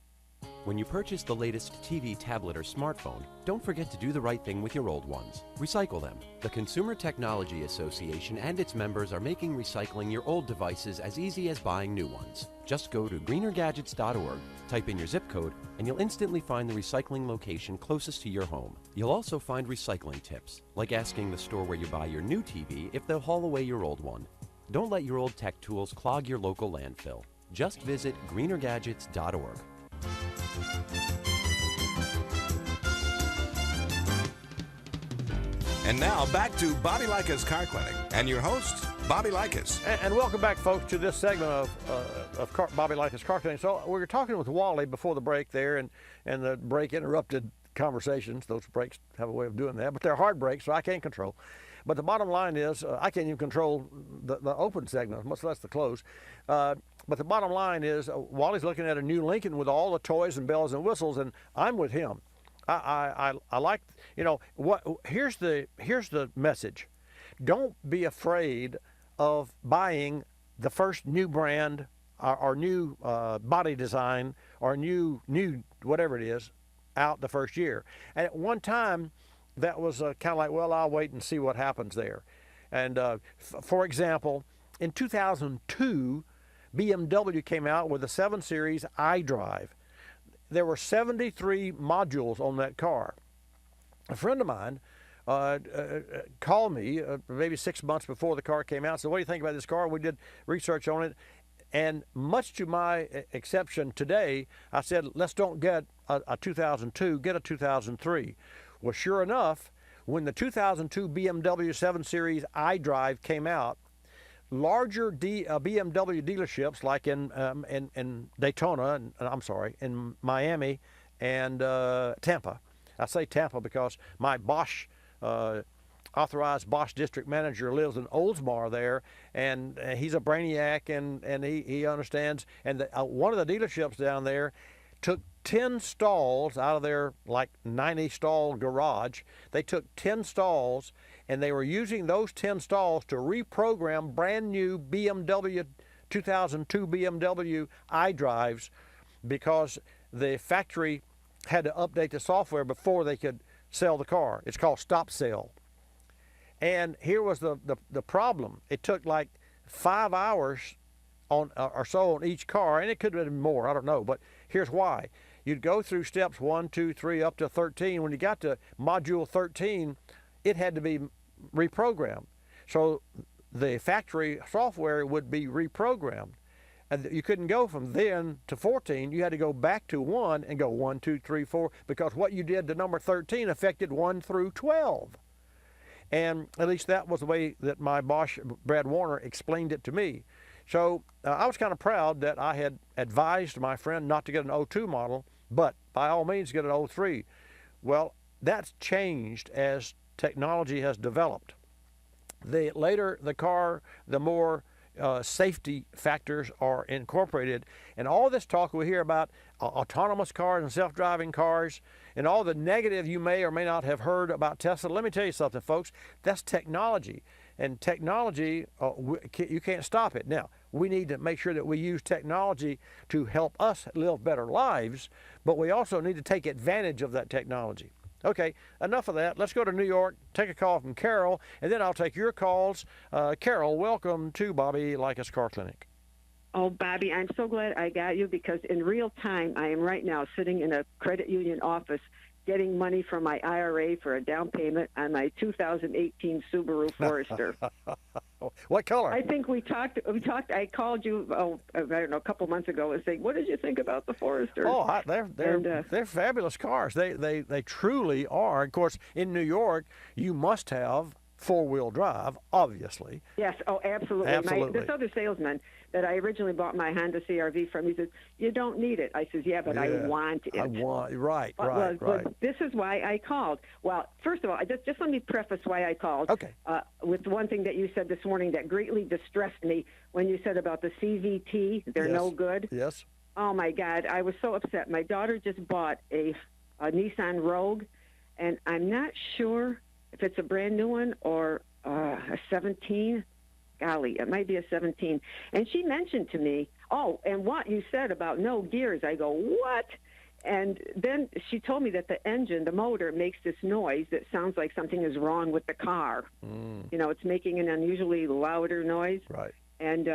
When you purchase the latest TV, tablet, or smartphone, don't forget to do the right thing with your old ones. Recycle them. The Consumer Technology Association and its members are making recycling your old devices as easy as buying new ones. Just go to greenergadgets.org, type in your zip code, and you'll instantly find the recycling location closest to your home. You'll also find recycling tips, like asking the store where you buy your new TV if they'll haul away your old one. Don't let your old tech tools clog your local landfill. Just visit greenergadgets.org. And now back to Bobby Likis Car Clinic and your host, Bobby Likis. And welcome back, folks, to this segment of Bobby Likis Car Clinic. So we were talking with Wally before the break there, and the break interrupted conversations. Those breaks have a way of doing that, but they're hard breaks, so I can't control. But the bottom line is, I can't even control the open segment, much less the close. But the bottom line is, Wally's looking at a new Lincoln with all the toys and bells and whistles, and I'm with him. I like, here's the message. Don't be afraid of buying the first new brand or new body design or new whatever it is out the first year. And at one time, that was kind of like, well, I'll wait and see what happens there. And for example, in 2002, BMW came out with a 7 Series iDrive. There were 73 modules on that car. A friend of mine called me maybe 6 months before the car came out, said, what do you think about this car? We did research on it, and much to my exception today, I said, let's don't get a 2002, get a 2003. Well, sure enough, when the 2002 BMW 7 Series iDrive came out, larger BMW dealerships like in Daytona, in Miami and Tampa. I say Tampa because my Bosch, authorized Bosch district manager lives in Oldsmar there, and he's a brainiac, and he understands. And one of the dealerships down there took 10 stalls out of their like 90 stall garage. They took 10 stalls, and they were using those 10 stalls to reprogram brand new BMW 2002 BMW iDrives because the factory had to update the software before they could sell the car. It's called stop sell. And here was the problem. It took like 5 hours on or so on each car, and it could have been more, I don't know, but here's why. You'd go through steps 1, 2, 3, up to 13. When you got to module 13, it had to be reprogrammed. So the factory software would be reprogrammed. And you couldn't go from then to 14. You had to go back to 1 and go 1, 2, 3, 4, because what you did to number 13 affected 1 through 12. And at least that was the way that my boss, Brad Warner, explained it to me. So I was kind of proud that I had advised my friend not to get an 02 model, but by all means get an 03. Well, that's changed as technology has developed. The later the car, the more safety factors are incorporated. And all this talk we hear about autonomous cars and self-driving cars and all the negative you may or may not have heard about Tesla, let me tell you something, folks. That's technology. And technology, you can't stop it. Now, we need to make sure that we use technology to help us live better lives, but we also need to take advantage of that technology. Okay, enough of that. Let's go to New York, take a call from Carol, and then I'll take your calls. Carol, welcome to Bobby Likis Car Clinic. Oh, Bobby, I'm so glad I got you, because in real time, I am right now sitting in a credit union office getting money from my IRA for a down payment on my 2018 Subaru Forester. What color? I think we talked. I called you, I don't know, a couple months ago and saying, what did you think about the Forester? Oh, they're fabulous cars. They truly are. Of course, in New York, you must have four-wheel drive, obviously. Yes, oh, absolutely. Absolutely. This other salesman that I originally bought my Honda CR-V from, he said, you don't need it. I says, yeah, but I want it. Right. But this is why I called. Well, first of all, just let me preface why I called. Okay. With one thing that you said this morning that greatly distressed me when you said about the CVT, they're no good. Yes. Oh, my God, I was so upset. My daughter just bought a Nissan Rogue, and I'm not sure if it's a brand new one or a 17. Golly, it might be a 17. And she mentioned to me, oh, and what you said about no gears. I go, what? And then she told me that the engine, the motor, makes this noise that sounds like something is wrong with the car. You know, it's making an unusually louder noise. Right. And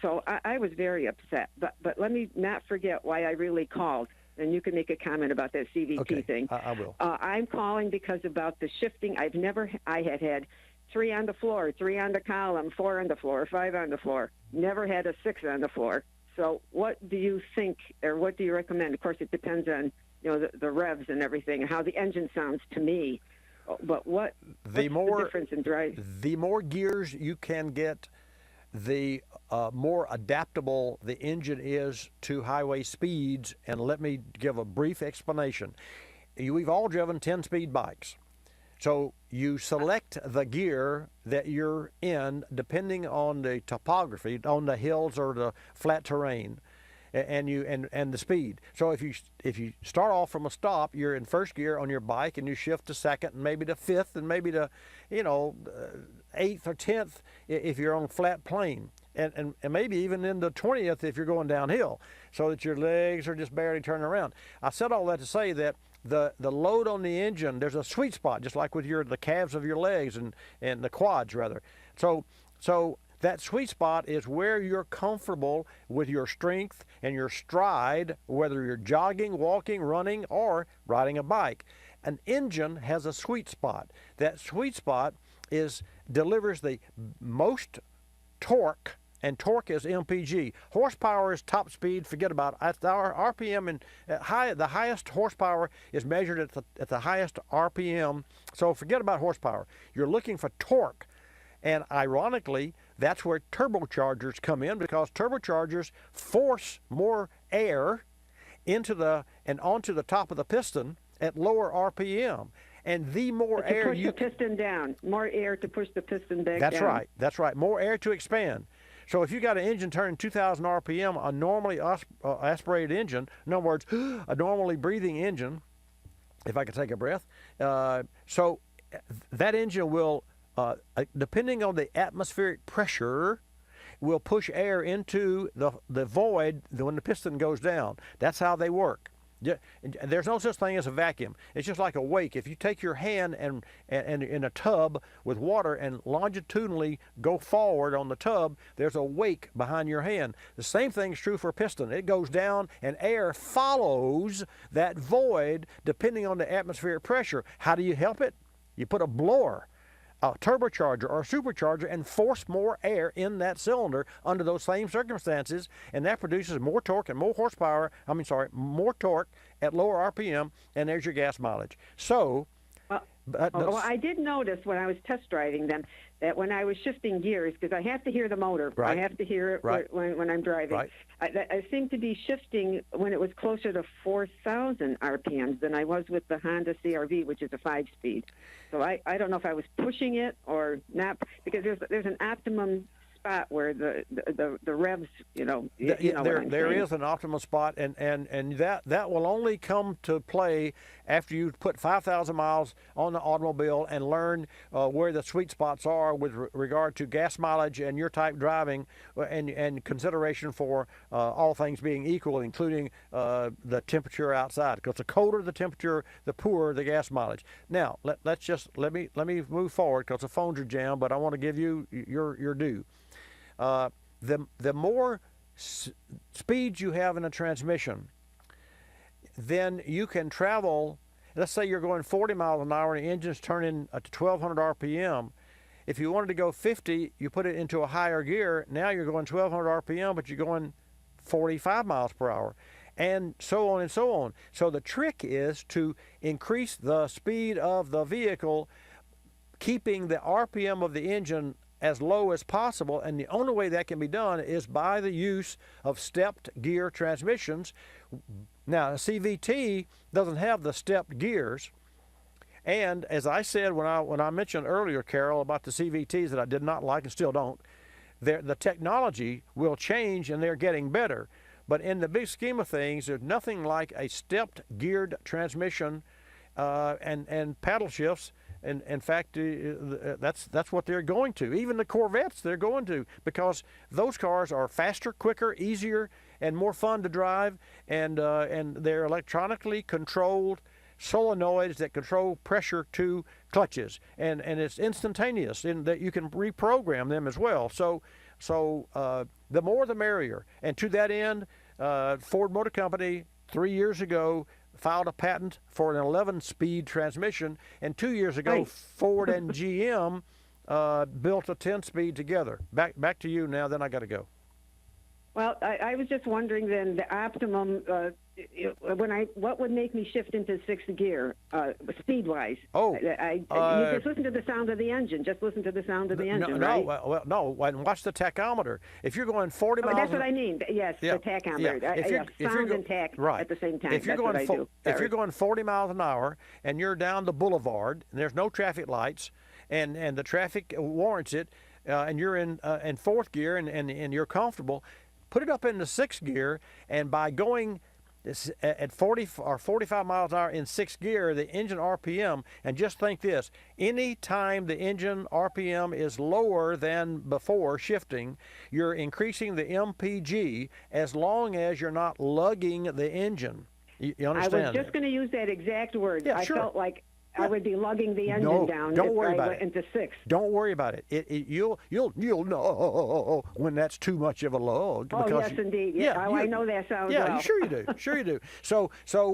so I was very upset. But let me not forget why I really called. And you can make a comment about that CVT thing. I will. I'm calling because about the shifting. I had 3 on the floor, 3 on the column, 4 on the floor, 5 on the floor. Never had a 6 on the floor. So what do you think, or what do you recommend? Of course, it depends on the revs and everything, and how the engine sounds to me. But what's the difference in drive? The more gears you can get, the more adaptable the engine is to highway speeds. And let me give a brief explanation. We've all driven 10-speed bikes. So you select the gear that you're in depending on the topography, on the hills or the flat terrain, and the speed. So if you start off from a stop, you're in first gear on your bike, and you shift to second, and maybe to fifth, and maybe to 8th or 10th if you're on a flat plane, and maybe even in the 20th if you're going downhill, so that your legs are just barely turning around. I said all that to say that the load on the engine, there's a sweet spot, just like with the calves of your legs and the quads rather. So that sweet spot is where you're comfortable with your strength and your stride, whether you're jogging, walking, running, or riding a bike. An engine has a sweet spot. That sweet spot delivers the most torque, and torque is MPG. Horsepower is top speed. Forget about it. Our RPM and the highest horsepower is measured at the highest RPM. So forget about horsepower. You're looking for torque, and ironically, that's where turbochargers come in, because turbochargers force more air onto the top of the piston at lower RPM. And the more air to push the piston down, more air to push the piston back down. That's right. More air to expand. So if you got an engine turning 2,000 RPM, a normally aspirated engine, in other words, a normally breathing engine, if I could take a breath, so that engine will, depending on the atmospheric pressure, will push air into the void when the piston goes down. That's how they work. There's no such thing as a vacuum. It's just like a wake. If you take your hand and in a tub with water and longitudinally go forward on the tub, there's a wake behind your hand. The same thing is true for a piston. It goes down and air follows that void depending on the atmospheric pressure. How do you help it? You put a blower, a turbocharger or a supercharger, and force more air in that cylinder under those same circumstances, and that produces more torque and more horsepower, more torque at lower RPM, and there's your gas mileage. So, well, I did notice when I was test driving them that when I was shifting gears, because I have to hear the motor, right. I have to hear it when I'm driving. Right. I seemed to be shifting when it was closer to 4,000 RPMs than I was with the Honda CR-V, which is a 5-speed. So I don't know if I was pushing it or not, because there's an optimum spot where the revs, there is an optimum spot, and that will only come to play after you put 5,000 miles on the automobile and learn where the sweet spots are with regard to gas mileage and your type driving, and consideration for all things being equal, including the temperature outside. Because the colder the temperature, the poorer the gas mileage. Now let me move forward because the phones are jammed, but I want to give you your due. The more speed you have in a transmission, then you can travel. Let's say you're going 40 miles an hour and the engine's turning to 1,200 RPM. If you wanted to go 50, you put it into a higher gear. Now you're going 1,200 RPM, but you're going 45 miles per hour, and so on and so on. So the trick is to increase the speed of the vehicle, keeping the RPM of the engine as low as possible, and the only way that can be done is by the use of stepped gear transmissions. Now, a CVT doesn't have the stepped gears, and as I said when I mentioned earlier, Carol, about the CVTs that I did not like and still don't, the technology will change and they're getting better. But in the big scheme of things, there's nothing like a stepped geared transmission and paddle shifts. And in fact, that's what they're going to. Even the Corvettes, they're going to, because those cars are faster, quicker, easier, and more fun to drive, and they're electronically controlled solenoids that control pressure to clutches, and it's instantaneous in that you can reprogram them as well. So the more the merrier. And to that end, Ford Motor Company 3 years ago filed a patent for an 11-speed transmission, and 2 years ago Ford and GM built a 10-speed together. Back to you now, then I got to go. Well, I was just wondering then, the optimum, what would make me shift into sixth gear, speed-wise? You just listen to the sound of the engine. Just listen to the sound of the engine, right? No, and watch the tachometer. If you're going 40 miles... That's what I mean. Yes, the tachometer. Sound and tach at the same time. If you're If you're going 40 miles an hour and you're down the boulevard, and there's no traffic lights, and the traffic warrants it, and you're in fourth gear and you're comfortable, put it up into sixth gear, and by going at 40 or 45 miles an hour in sixth gear, the engine RPM, and just think this, any time the engine RPM is lower than before shifting, you're increasing the MPG as long as you're not lugging the engine. You understand? I was just going to use that exact word. Yeah, I sure. I felt I would be lugging the engine down don't if worry I about went it. into sixth. Don't worry about it. You'll know when that's too much of a lug. Oh, because yes, indeed. I know that sounds well. Yeah, sure you do. Sure you do. So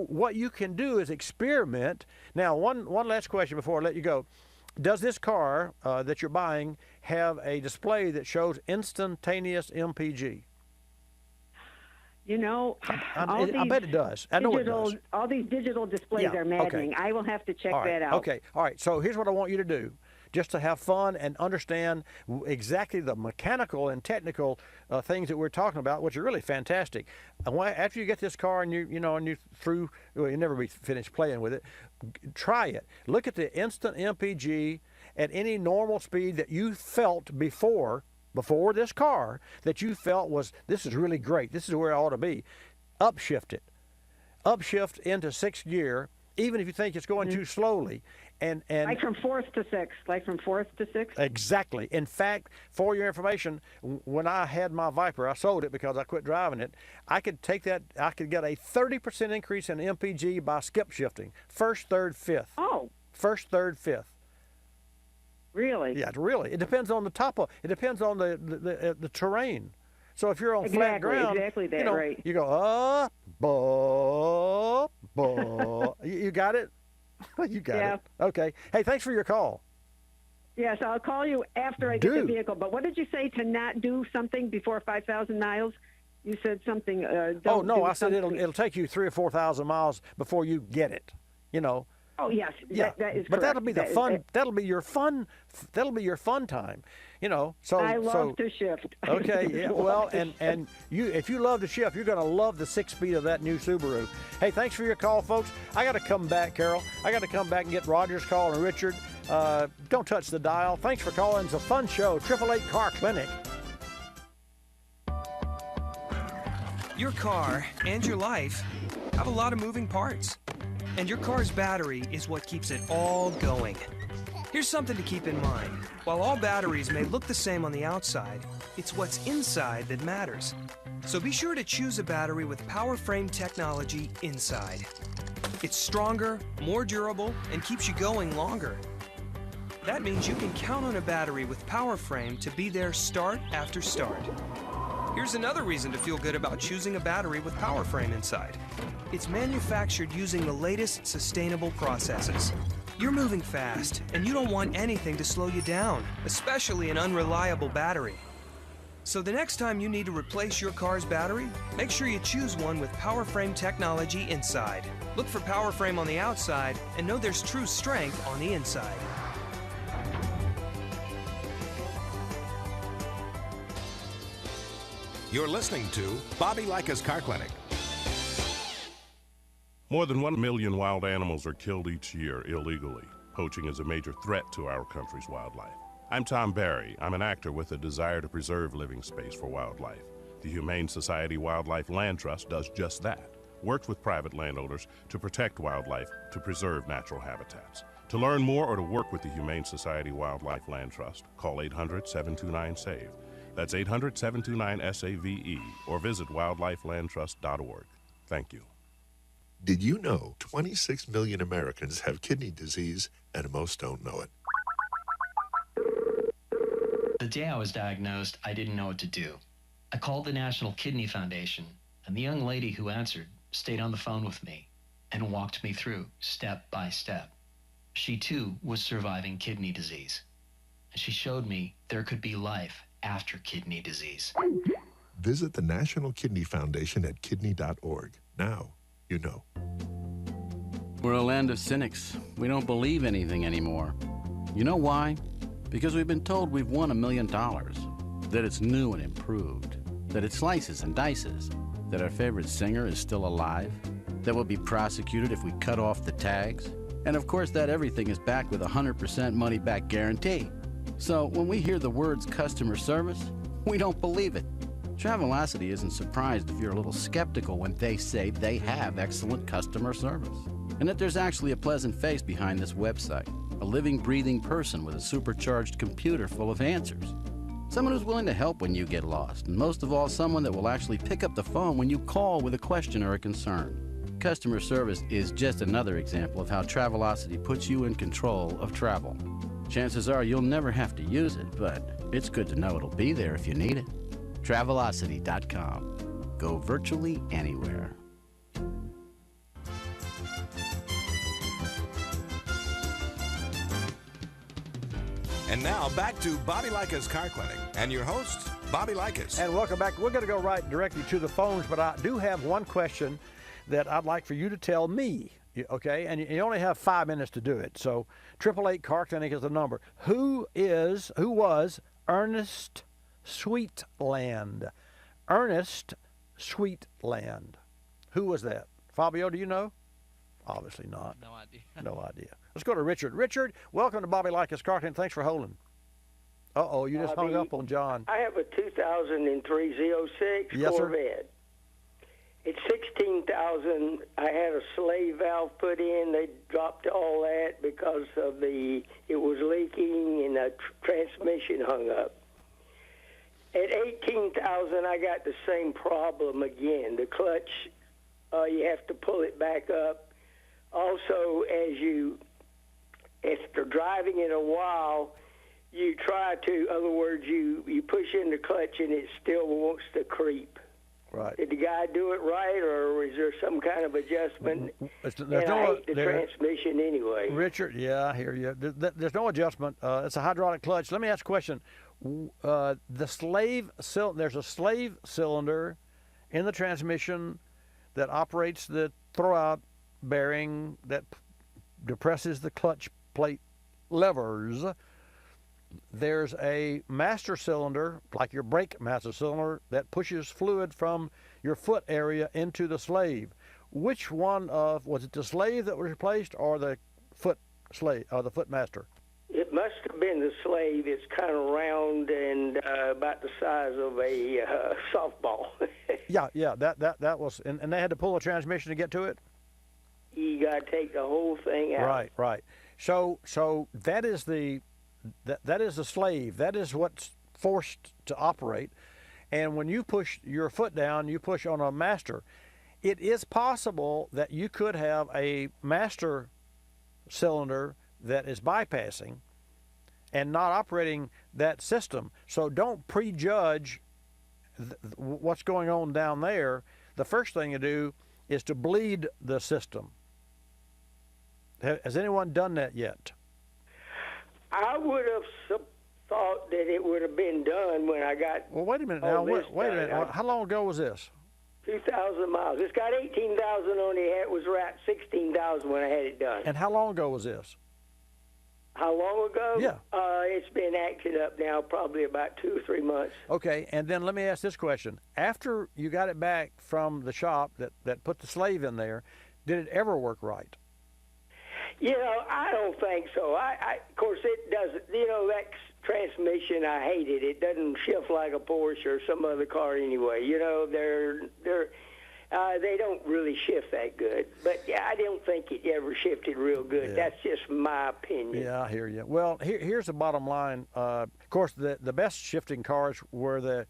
what you can do is experiment. Now, one last question before I let you go. Does this car that you're buying have a display that shows instantaneous MPG? You know, I bet it does. I know it does. All these digital displays are maddening. Okay. I will have to check that out. Okay, all right. So here's what I want you to do, just to have fun and understand exactly the mechanical and technical things that we're talking about, which are really fantastic. After you get this car and you never be finished playing with it, try it. Look at the instant MPG at any normal speed that you felt before this car, that you felt this is really great, this is where I ought to be. Upshift it. Upshift into sixth gear, even if you think it's going too slowly, And like from 4th to 6th, like from 4th to 6th? Exactly. In fact, for your information, when I had my Viper, I sold it because I quit driving it. I could take that, I could get a 30% increase in MPG by skip shifting. 1st, 3rd, 5th. Oh. 1st, 3rd, 5th. Really? Yeah, really. It depends on the it depends on the terrain. So if you're on flat ground, right. you go up, you got it? You got it. Okay. Hey, thanks for your call. Yes, I'll call you after I get the vehicle. But what did you say to not do something before 5,000 miles? You said something. I said it'll take you 3,000 or 4,000 miles before you get it. Oh yes, yeah. that is correct. But that'll be the fun. That'll be your fun. That'll be your fun time. So I love to shift. Okay, yeah. Well, and you, if you love to shift, you're going to love the 6-speed of that new Subaru. Hey, thanks for your call, folks. I got to come back, Carol. I got to come back and get Roger's call and Richard. Don't touch the dial. Thanks for calling. It's a fun show. 888 Car Clinic. Your car and your life have a lot of moving parts. And your car's battery is what keeps it all going. Here's something to keep in mind. While all batteries may look the same on the outside, it's what's inside that matters. So be sure to choose a battery with power frame technology inside. It's stronger, more durable, and keeps you going longer. That means you can count on a battery with power frame to be there start after start. Here's another reason to feel good about choosing a battery with power frame inside. It's manufactured using the latest sustainable processes. You're moving fast, and you don't want anything to slow you down, especially an unreliable battery. So the next time you need to replace your car's battery, make sure you choose one with power frame technology inside. Look for power frame on the outside, and know there's true strength on the inside. You're listening to Bobby Likis Car Clinic. More than 1 million wild animals are killed each year illegally. Poaching is a major threat to our country's wildlife. I'm Tom Barry. I'm an actor with a desire to preserve living space for wildlife. The Humane Society Wildlife Land Trust does just that. Works with private landowners to protect wildlife, to preserve natural habitats. To learn more or to work with the Humane Society Wildlife Land Trust, call 800-729-SAVE. That's 800-729-SAVE, or visit wildlifelandtrust.org. Thank you. Did you know 26 million Americans have kidney disease and most don't know it? The day I was diagnosed, I didn't know what to do. I called the National Kidney Foundation, and the young lady who answered stayed on the phone with me and walked me through step by step. She too was surviving kidney disease, and she showed me there could be life after kidney disease. Visit the National Kidney Foundation at kidney.org. Now you know. We're a land of cynics. We don't believe anything anymore. You know why? Because we've been told we've won $1 million, that it's new and improved, that it slices and dices, that our favorite singer is still alive, that we'll be prosecuted if we cut off the tags, and of course that everything is backed with a 100% money-back guarantee. So when we hear the words customer service, we don't believe it. Travelocity isn't surprised if you're a little skeptical when they say they have excellent customer service, and that there's actually a pleasant face behind this website, a living, breathing person with a supercharged computer full of answers. Someone who's willing to help when you get lost, and most of all, someone that will actually pick up the phone when you call with a question or a concern. Customer service is just another example of how Travelocity puts you in control of travel. Chances are you'll never have to use it, but it's good to know it'll be there if you need it. Travelocity.com. Go virtually anywhere. And now back to Bobby Likis Car Clinic and your host, Bobby Likis. And welcome back. We're going to go right directly to the phones, but I do have one question that I'd like for you to tell me. Okay, and you only have 5 minutes to do it. So 888 Car Clinic is the number. Who was Ernest Sweetland? Ernest Sweetland. Who was that? Fabio, do you know? Obviously not. No idea. No idea. Let's go to Richard. Richard, welcome to Bobby Likis Car Clinic. Thanks for holding. Uh-oh, you just hung up on John. I have a 2003 Z06 Yes, Corvette. At 16,000, I had a slave valve put in. They dropped all that because of it was leaking and the transmission hung up. At 18,000, I got the same problem again. The clutch, you have to pull it back up. Also, after driving it a while, you try to, in other words, you push in the clutch and it still wants to creep. Right. Did the guy do it right, or is there some kind of adjustment? I hate the transmission anyway. Richard, yeah, I hear you. There's no adjustment. It's a hydraulic clutch. Let me ask a question. There's a slave cylinder in the transmission that operates the throwout bearing that depresses the clutch plate levers. There's a master cylinder, like your brake master cylinder, that pushes fluid from your foot area into the slave. Which one was it the slave that was replaced, or the foot slave, or the foot master? It must have been the slave. It's kind of round and about the size of a softball. yeah. That was, and they had to pull a transmission to get to it. You got to take the whole thing out. Right. So that is the slave. That is what's forced to operate. And when you push your foot down, you push on a master. It is possible that you could have a master cylinder that is bypassing and not operating that system. So don't prejudge what's going on down there. The first thing to do is to bleed the system. Has anyone done that yet? I would have thought that it would have been done when I got. Well, wait a minute now. Wait a minute. How long ago was this? 2,000 miles. It's got 18,000 on it. It was right 16,000 when I had it done. And how long ago was this? How long ago? Yeah. It's been acting up now probably about 2 or 3 months. Okay, and then let me ask this question. After you got it back from the shop that put the slave in there, did it ever work right? I don't think so. Of course, it doesn't. That transmission, I hate it. It doesn't shift like a Porsche or some other car anyway. They don't really shift that good. But yeah, I don't think it ever shifted real good. Yeah. That's just my opinion. Yeah, I hear you. Well, here's the bottom line. Of course, the best shifting cars were the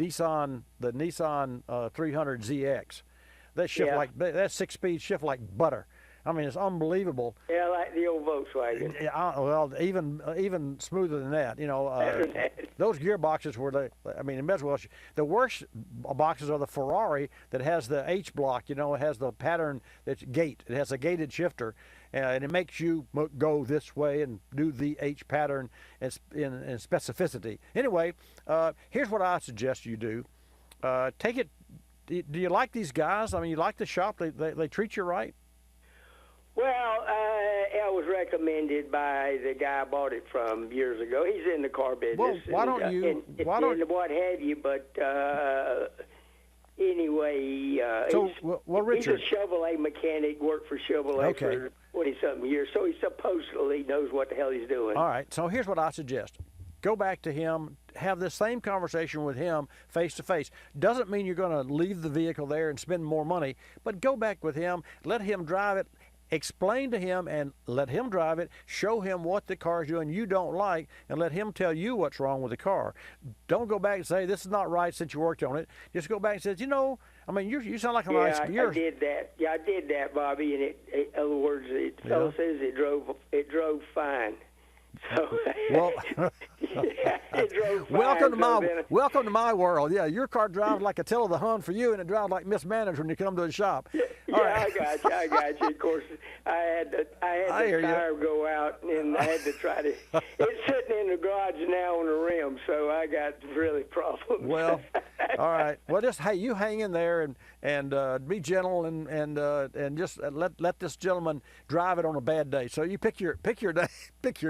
Nissan 300 ZX. They shift that 6-speed shift like butter. I mean, it's unbelievable. Yeah, like the old Volkswagen. Well, even smoother than that. Those gearboxes were the worst boxes are the Ferrari that has the H block. It has the pattern that's gate. It has a gated shifter, and it makes you go this way and do the H pattern in specificity. Anyway, here's what I suggest you do. Take it. Do you like these guys? I mean, you like the shop? They treat you right? Well, I was recommended by the guy I bought it from years ago. He's in the car business. Well, why don't you? What have you? But anyway, Richard, he's a Chevrolet mechanic. Worked for Chevrolet for 20-something years, so he supposedly knows what the hell he's doing. All right. So here's what I suggest. Go back to him, have this same conversation with him face to face. Doesn't mean you're going to leave the vehicle there and spend more money, but go back with him, let him drive it, explain to him and let him drive it, show him what the car's doing you don't like, and let him tell you what's wrong with the car. Don't go back and say, this is not right since you worked on it. Just go back and say, you sound like a nice guy. I did that. Yeah, I did that, Bobby, and in other words, the fellow says it drove fine. So, well, it drove fine, welcome to my world. Yeah, your car drives like Attila the Hun for you, and it drives like mismanaged when you come to the shop. I got you. Of course, I had the tire go out, and I had to try to. It's sitting in the garage now on the rim, so I got really problems. Well, all right. Well, you hang in there and be gentle and just let this gentleman drive it on a bad day. So you pick your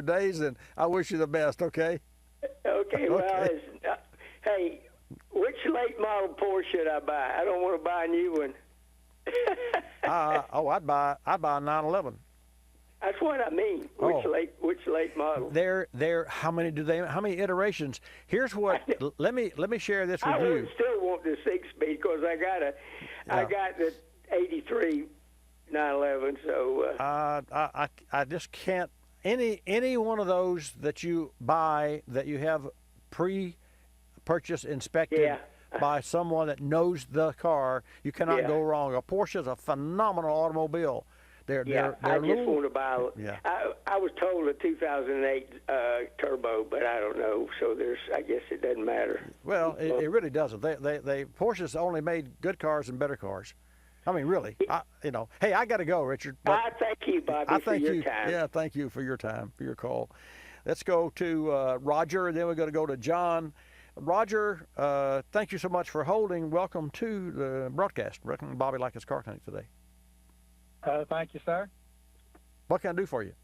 days, and I wish you the best. Okay. Okay. Well, hey, which late model Porsche should I buy? I don't want to buy a new one. I'd buy a 911. That's what I mean. Which late model? How many iterations? Here's what. Let me share this with you. I would still want the 6-speed because I got the 83 911. So I just can't. Any one of those that you buy that you have pre-purchase inspected by someone that knows the car, you cannot go wrong. A Porsche is a phenomenal automobile. They're I just little, want to buy. I was told a 2008 turbo, but I don't know. So I guess it doesn't matter. Well, it really doesn't. They Porsche's only made good cars and better cars. I mean, really. Hey, I got to go, Richard. I thank you, Bobby, for your time. Yeah, thank you for your time, for your call. Let's go to Roger, and then we're going to go to John. Roger, thank you so much for holding. Welcome to the broadcast. Bobby Likis Car Clinic today. Thank you, sir. What can I do for you?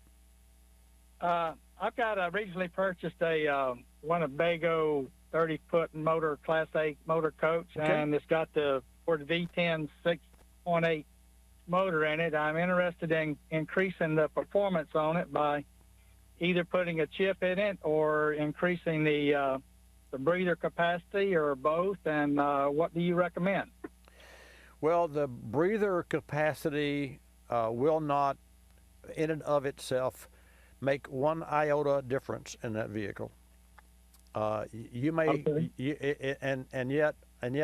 I've got recently purchased a Winnebago 30-foot motor, Class 8 motor coach, and it's got the V10 6.8 motor in it. I'm interested in increasing the performance on it by either putting a chip in it or increasing the breather capacity, or both. And what do you recommend? Well, the breather capacity will not, in and of itself, make one iota difference in that vehicle. You may, and yet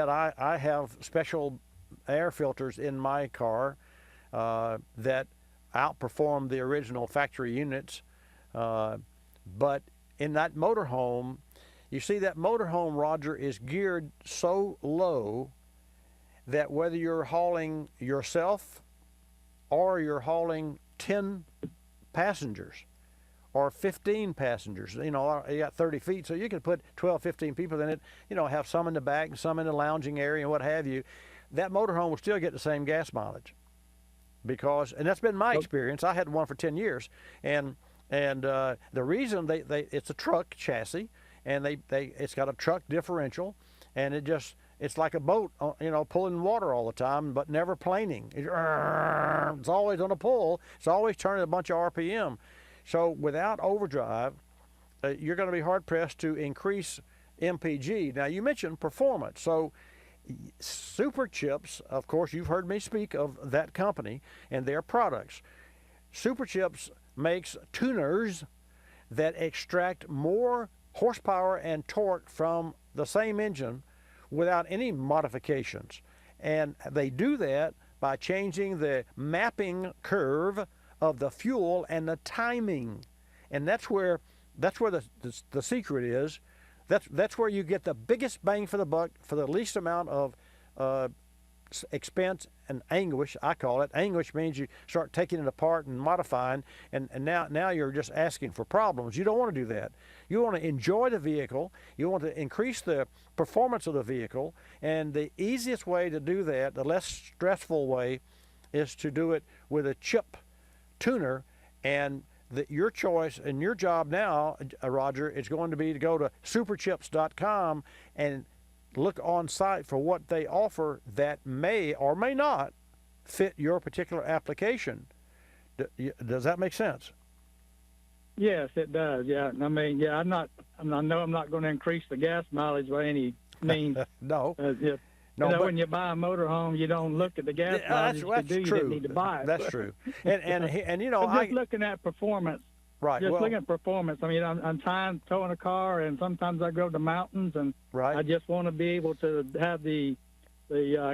I have special air filters in my car that outperform the original factory units. But in that motorhome, you see that motorhome, Roger, is geared so low that whether you're hauling yourself or you're hauling 10 passengers or 15 passengers, you got 30 feet, so you can put 12, 15 people in it, have some in the back and some in the lounging area and what have you. That motorhome will still get the same gas mileage and that's been my experience. I had one for 10 years, and the reason it's a truck chassis, and it's got a truck differential, and it's like a boat, pulling water all the time, but never planing. It's always on a pull. It's always turning a bunch of RPM. So without overdrive, you're going to be hard-pressed to increase MPG. Now, you mentioned performance. So Super Chips, of course, you've heard me speak of that company and their products. Super Chips makes tuners that extract more horsepower and torque from the same engine without any modifications. And they do that by changing the mapping curve of the fuel and the timing. And that's where the secret is. That's where you get the biggest bang for the buck for the least amount of expense and anguish. I call it. Anguish means you start taking it apart and modifying, and now you're just asking for problems. You don't want to do that. You want to enjoy the vehicle. You want to increase the performance of the vehicle, and the easiest way to do that, the less stressful way, is to do it with a chip tuner. And your choice and your job now, Roger, is going to be to go to superchips.com and look on site for what they offer that may or may not fit your particular application. Does that make sense? Yes, it does. Yeah, I mean, I know I'm not going to increase the gas mileage by any means. No. When you buy a motorhome, you don't look at the gas mileage. That's true. You didn't need to buy it. That's true. And just looking at performance. Right. Just looking at performance. I mean, I'm towing a car, and sometimes I go to mountains, and I just want to be able to have the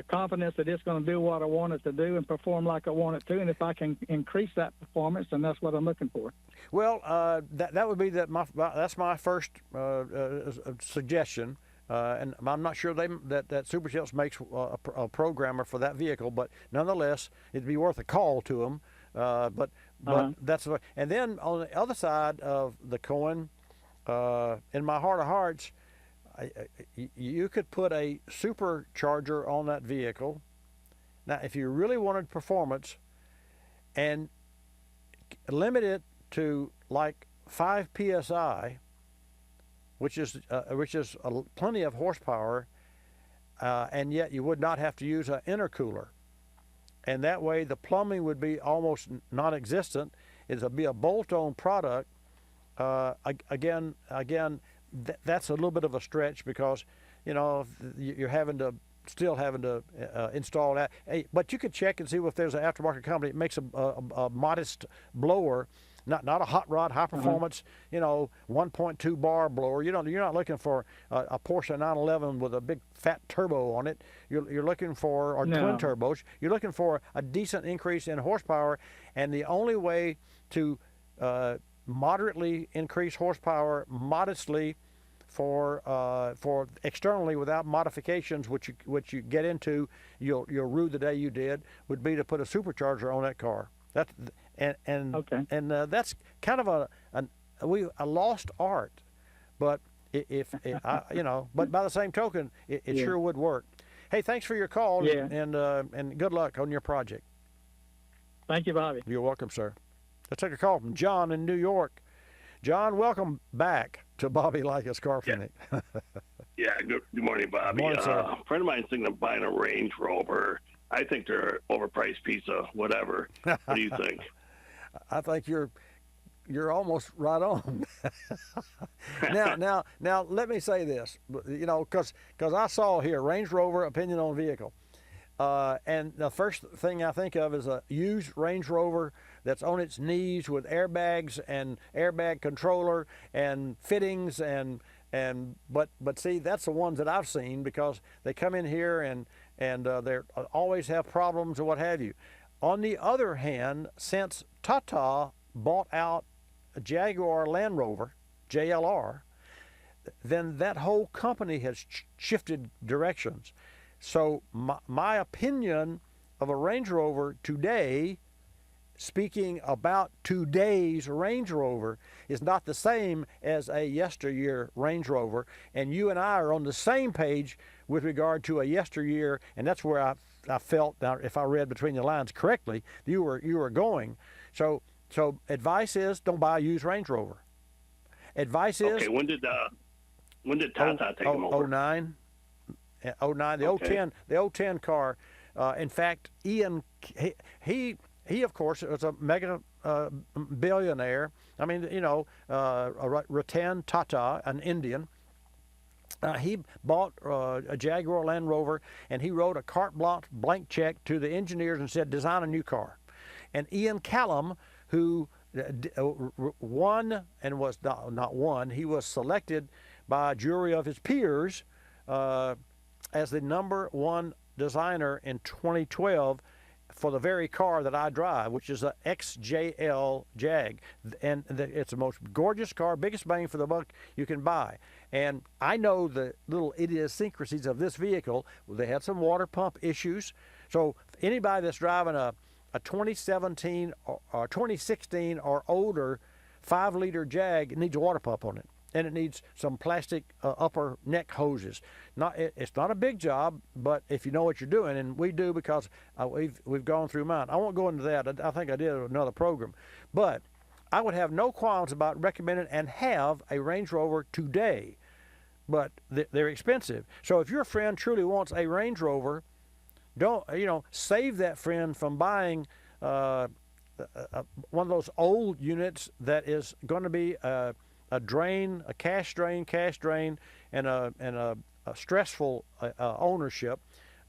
confidence that it's going to do what I want it to do and perform like I want it to. And if I can increase that performance, then that's what I'm looking for. Well, that would be that's my first suggestion. And I'm not sure that Super Chips makes a programmer for that vehicle, but nonetheless, it'd be worth a call to them. But that's what. And then on the other side of the coin, in my heart of hearts, you could put a supercharger on that vehicle. Now, if you really wanted performance, and limit it to like 5 psi, which is plenty of horsepower, and yet you would not have to use an intercooler. And that way the plumbing would be almost non-existent. It would be a bolt-on product. Again, that's a little bit of a stretch because, you're still having to install that. Hey, but you could check and see if there's an aftermarket company that makes a modest blower. Not a hot rod, high performance, 1.2 bar blower. You're not looking for a Porsche 911 with a big fat turbo on it. You're looking for, or twin turbos. You're looking for a decent increase in horsepower, and the only way to moderately increase horsepower modestly for externally without modifications, which you get into, you'll rue the day you did, would be to put a supercharger on that car. That's kind of a lost art, but but by the same token, it sure would work. Hey, thanks for your call, and good luck on your project. Thank you, Bobby. You're welcome, sir. Let's take a call from John in New York. John, welcome back to Bobby Likis Car Clinic. Yeah, good morning, Bobby. Good morning, sir. A friend of mine's thinking of buying a Range Rover. I think they're an overpriced piece of whatever. What do you think? I think you're almost right on. Now, let me say this, because I saw here Range Rover opinion on vehicle, and the first thing I think of is a used Range Rover that's on its knees with airbags and airbag controller and fittings but see, that's the ones that I've seen, because they come in here and they always have problems or what have you. On the other hand, since Tata bought out a Jaguar Land Rover, JLR, then that whole company has shifted directions. So my opinion of a Range Rover today, speaking about today's Range Rover, is not the same as a yesteryear Range Rover. And you and I are on the same page with regard to a yesteryear, and that's where I felt, now if I read between the lines correctly, you were going. So advice is, don't buy a used Range Rover. Advice is, okay. When did Tata take them over? 09. 09. The 010 car. In fact, Ian, he of course was a mega billionaire. I mean, Ratan Tata, an Indian. He bought a Jaguar Land Rover, and he wrote a carte blanche check to the engineers and said, design a new car. And Ian Callum, who won and was not won, he was selected by a jury of his peers as the #1 designer in 2012 for the very car that I drive, which is a XJL Jag. And it's the most gorgeous car, biggest bang for the buck you can buy. And I know the little idiosyncrasies of this vehicle. They had some water pump issues. So anybody that's driving a 2017 or 2016 or older 5-liter Jag needs a water pump on it. And it needs some plastic upper neck hoses. It's not a big job, but if you know what you're doing, and we do, because we've gone through mine. I won't go into that. I think I did another program. But I would have no qualms about recommending and have a Range Rover today. But they're expensive. So if your friend truly wants a Range Rover, don't save that friend from buying one of those old units that is going to be a cash drain, and a stressful ownership.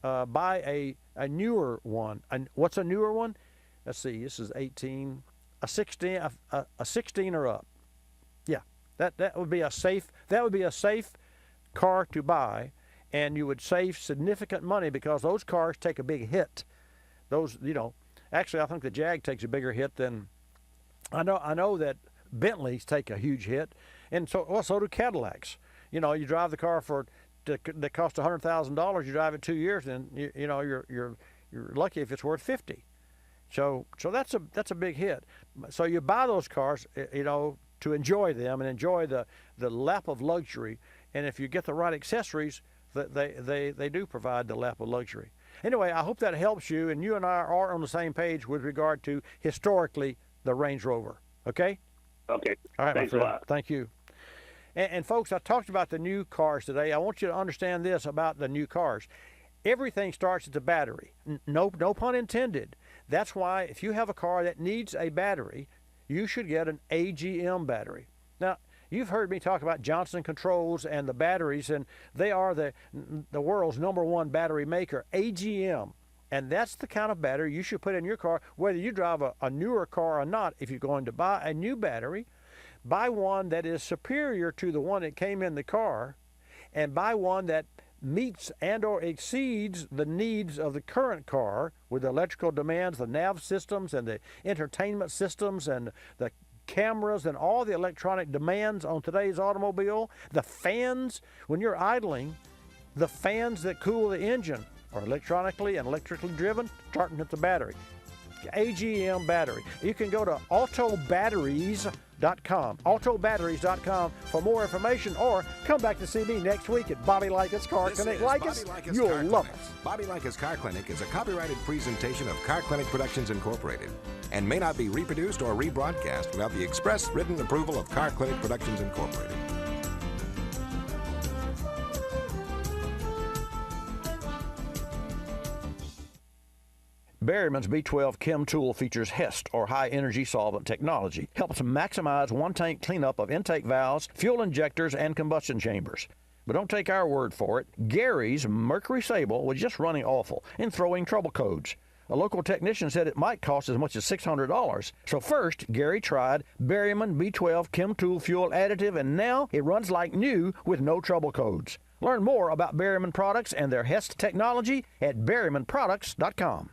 Buy a newer one. And what's a newer one? Let's see. This is 18, a 16 or up. Yeah, that would be a safe. That would be a safe car to buy, and you would save significant money, because those cars take a big hit. Actually, I think the Jag takes a bigger hit than. I know that Bentleys take a huge hit, and so do Cadillacs. You drive the car that costs $100,000. You drive it 2 years, and you're lucky if it's worth $50,000. So that's a big hit. So you buy those cars, to enjoy them and enjoy the lap of luxury. And if you get the right accessories, they do provide the lap of luxury. Anyway, I hope that helps you, and you and I are on the same page with regard to historically the Range Rover. Okay? Okay. All right, thanks my friend. a lot. Thank you. And folks, I talked about the new cars today. I want you to understand this about the new cars. Everything starts at the battery. No pun intended. That's why if you have a car that needs a battery, you should get an AGM battery. Now, You've heard me talk about Johnson Controls and the batteries, and they are the world's #1 battery maker, AGM. And that's the kind of battery you should put in your car, whether you drive a newer car or not. If you're going to buy a new battery, buy one that is superior to the one that came in the car, and buy one that meets and or exceeds the needs of the current car with the electrical demands, the nav systems and the entertainment systems and the cameras and all the electronic demands on today's automobile. The fans, when you're idling, the fans that cool the engine are electronically and electrically driven, starting at the battery. AGM battery. You can go to autobatteries.com for more information, or come back to see me next week at Bobby Likis Car Clinic. Likis, you'll love it. Bobby Likis Car Clinic is a copyrighted presentation of Car Clinic Productions Incorporated and may not be reproduced or rebroadcast without the express written approval of Car Clinic Productions Incorporated. Berryman's B12 Chem Tool features HEST, or High Energy Solvent Technology. Helps maximize one-tank cleanup of intake valves, fuel injectors, and combustion chambers. But don't take our word for it. Gary's Mercury Sable was just running awful and throwing trouble codes. A local technician said it might cost as much as $600. So first, Gary tried Berryman B12 Chem Tool Fuel Additive, and now it runs like new with no trouble codes. Learn more about Berryman products and their HEST technology at berrymanproducts.com.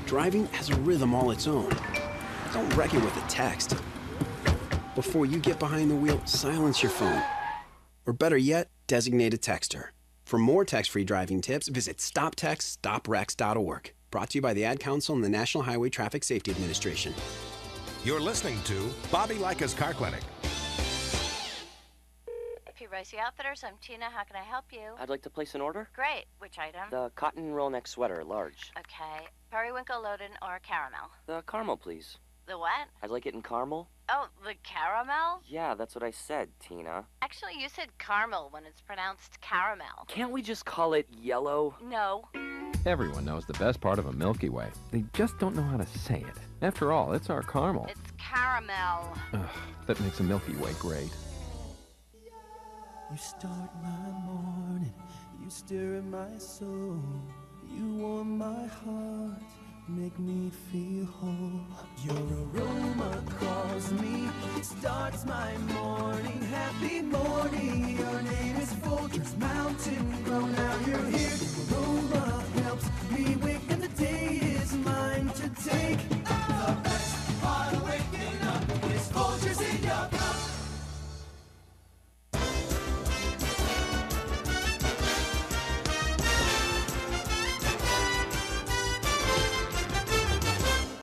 Driving has a rhythm all its own. Don't wreck it with a text. Before you get behind the wheel, silence your phone. Or better yet, designate a texter. For more text-free driving tips, visit stoptextstoprex.org. Brought to you by the Ad Council and the National Highway Traffic Safety Administration. You're listening to Bobby Likis Car Clinic. Ricey Outfitters, I'm Tina. How can I help you? I'd like to place an order. Great. Which item? The cotton roll neck sweater, large. Okay. Periwinkle, Loden, or caramel? The caramel, please. The what? I'd like it in caramel. Oh, the caramel? Yeah, that's what I said, Tina. Actually, you said caramel when it's pronounced caramel. Can't we just call it yellow? No. Everyone knows the best part of a Milky Way. They just don't know how to say it. After all, it's our caramel. It's caramel. Ugh, that makes a Milky Way great. You start my morning, you stir in my soul, you warm my heart, make me feel whole. Your aroma calls me, starts my morning, happy morning. Your name is Folgers Mountain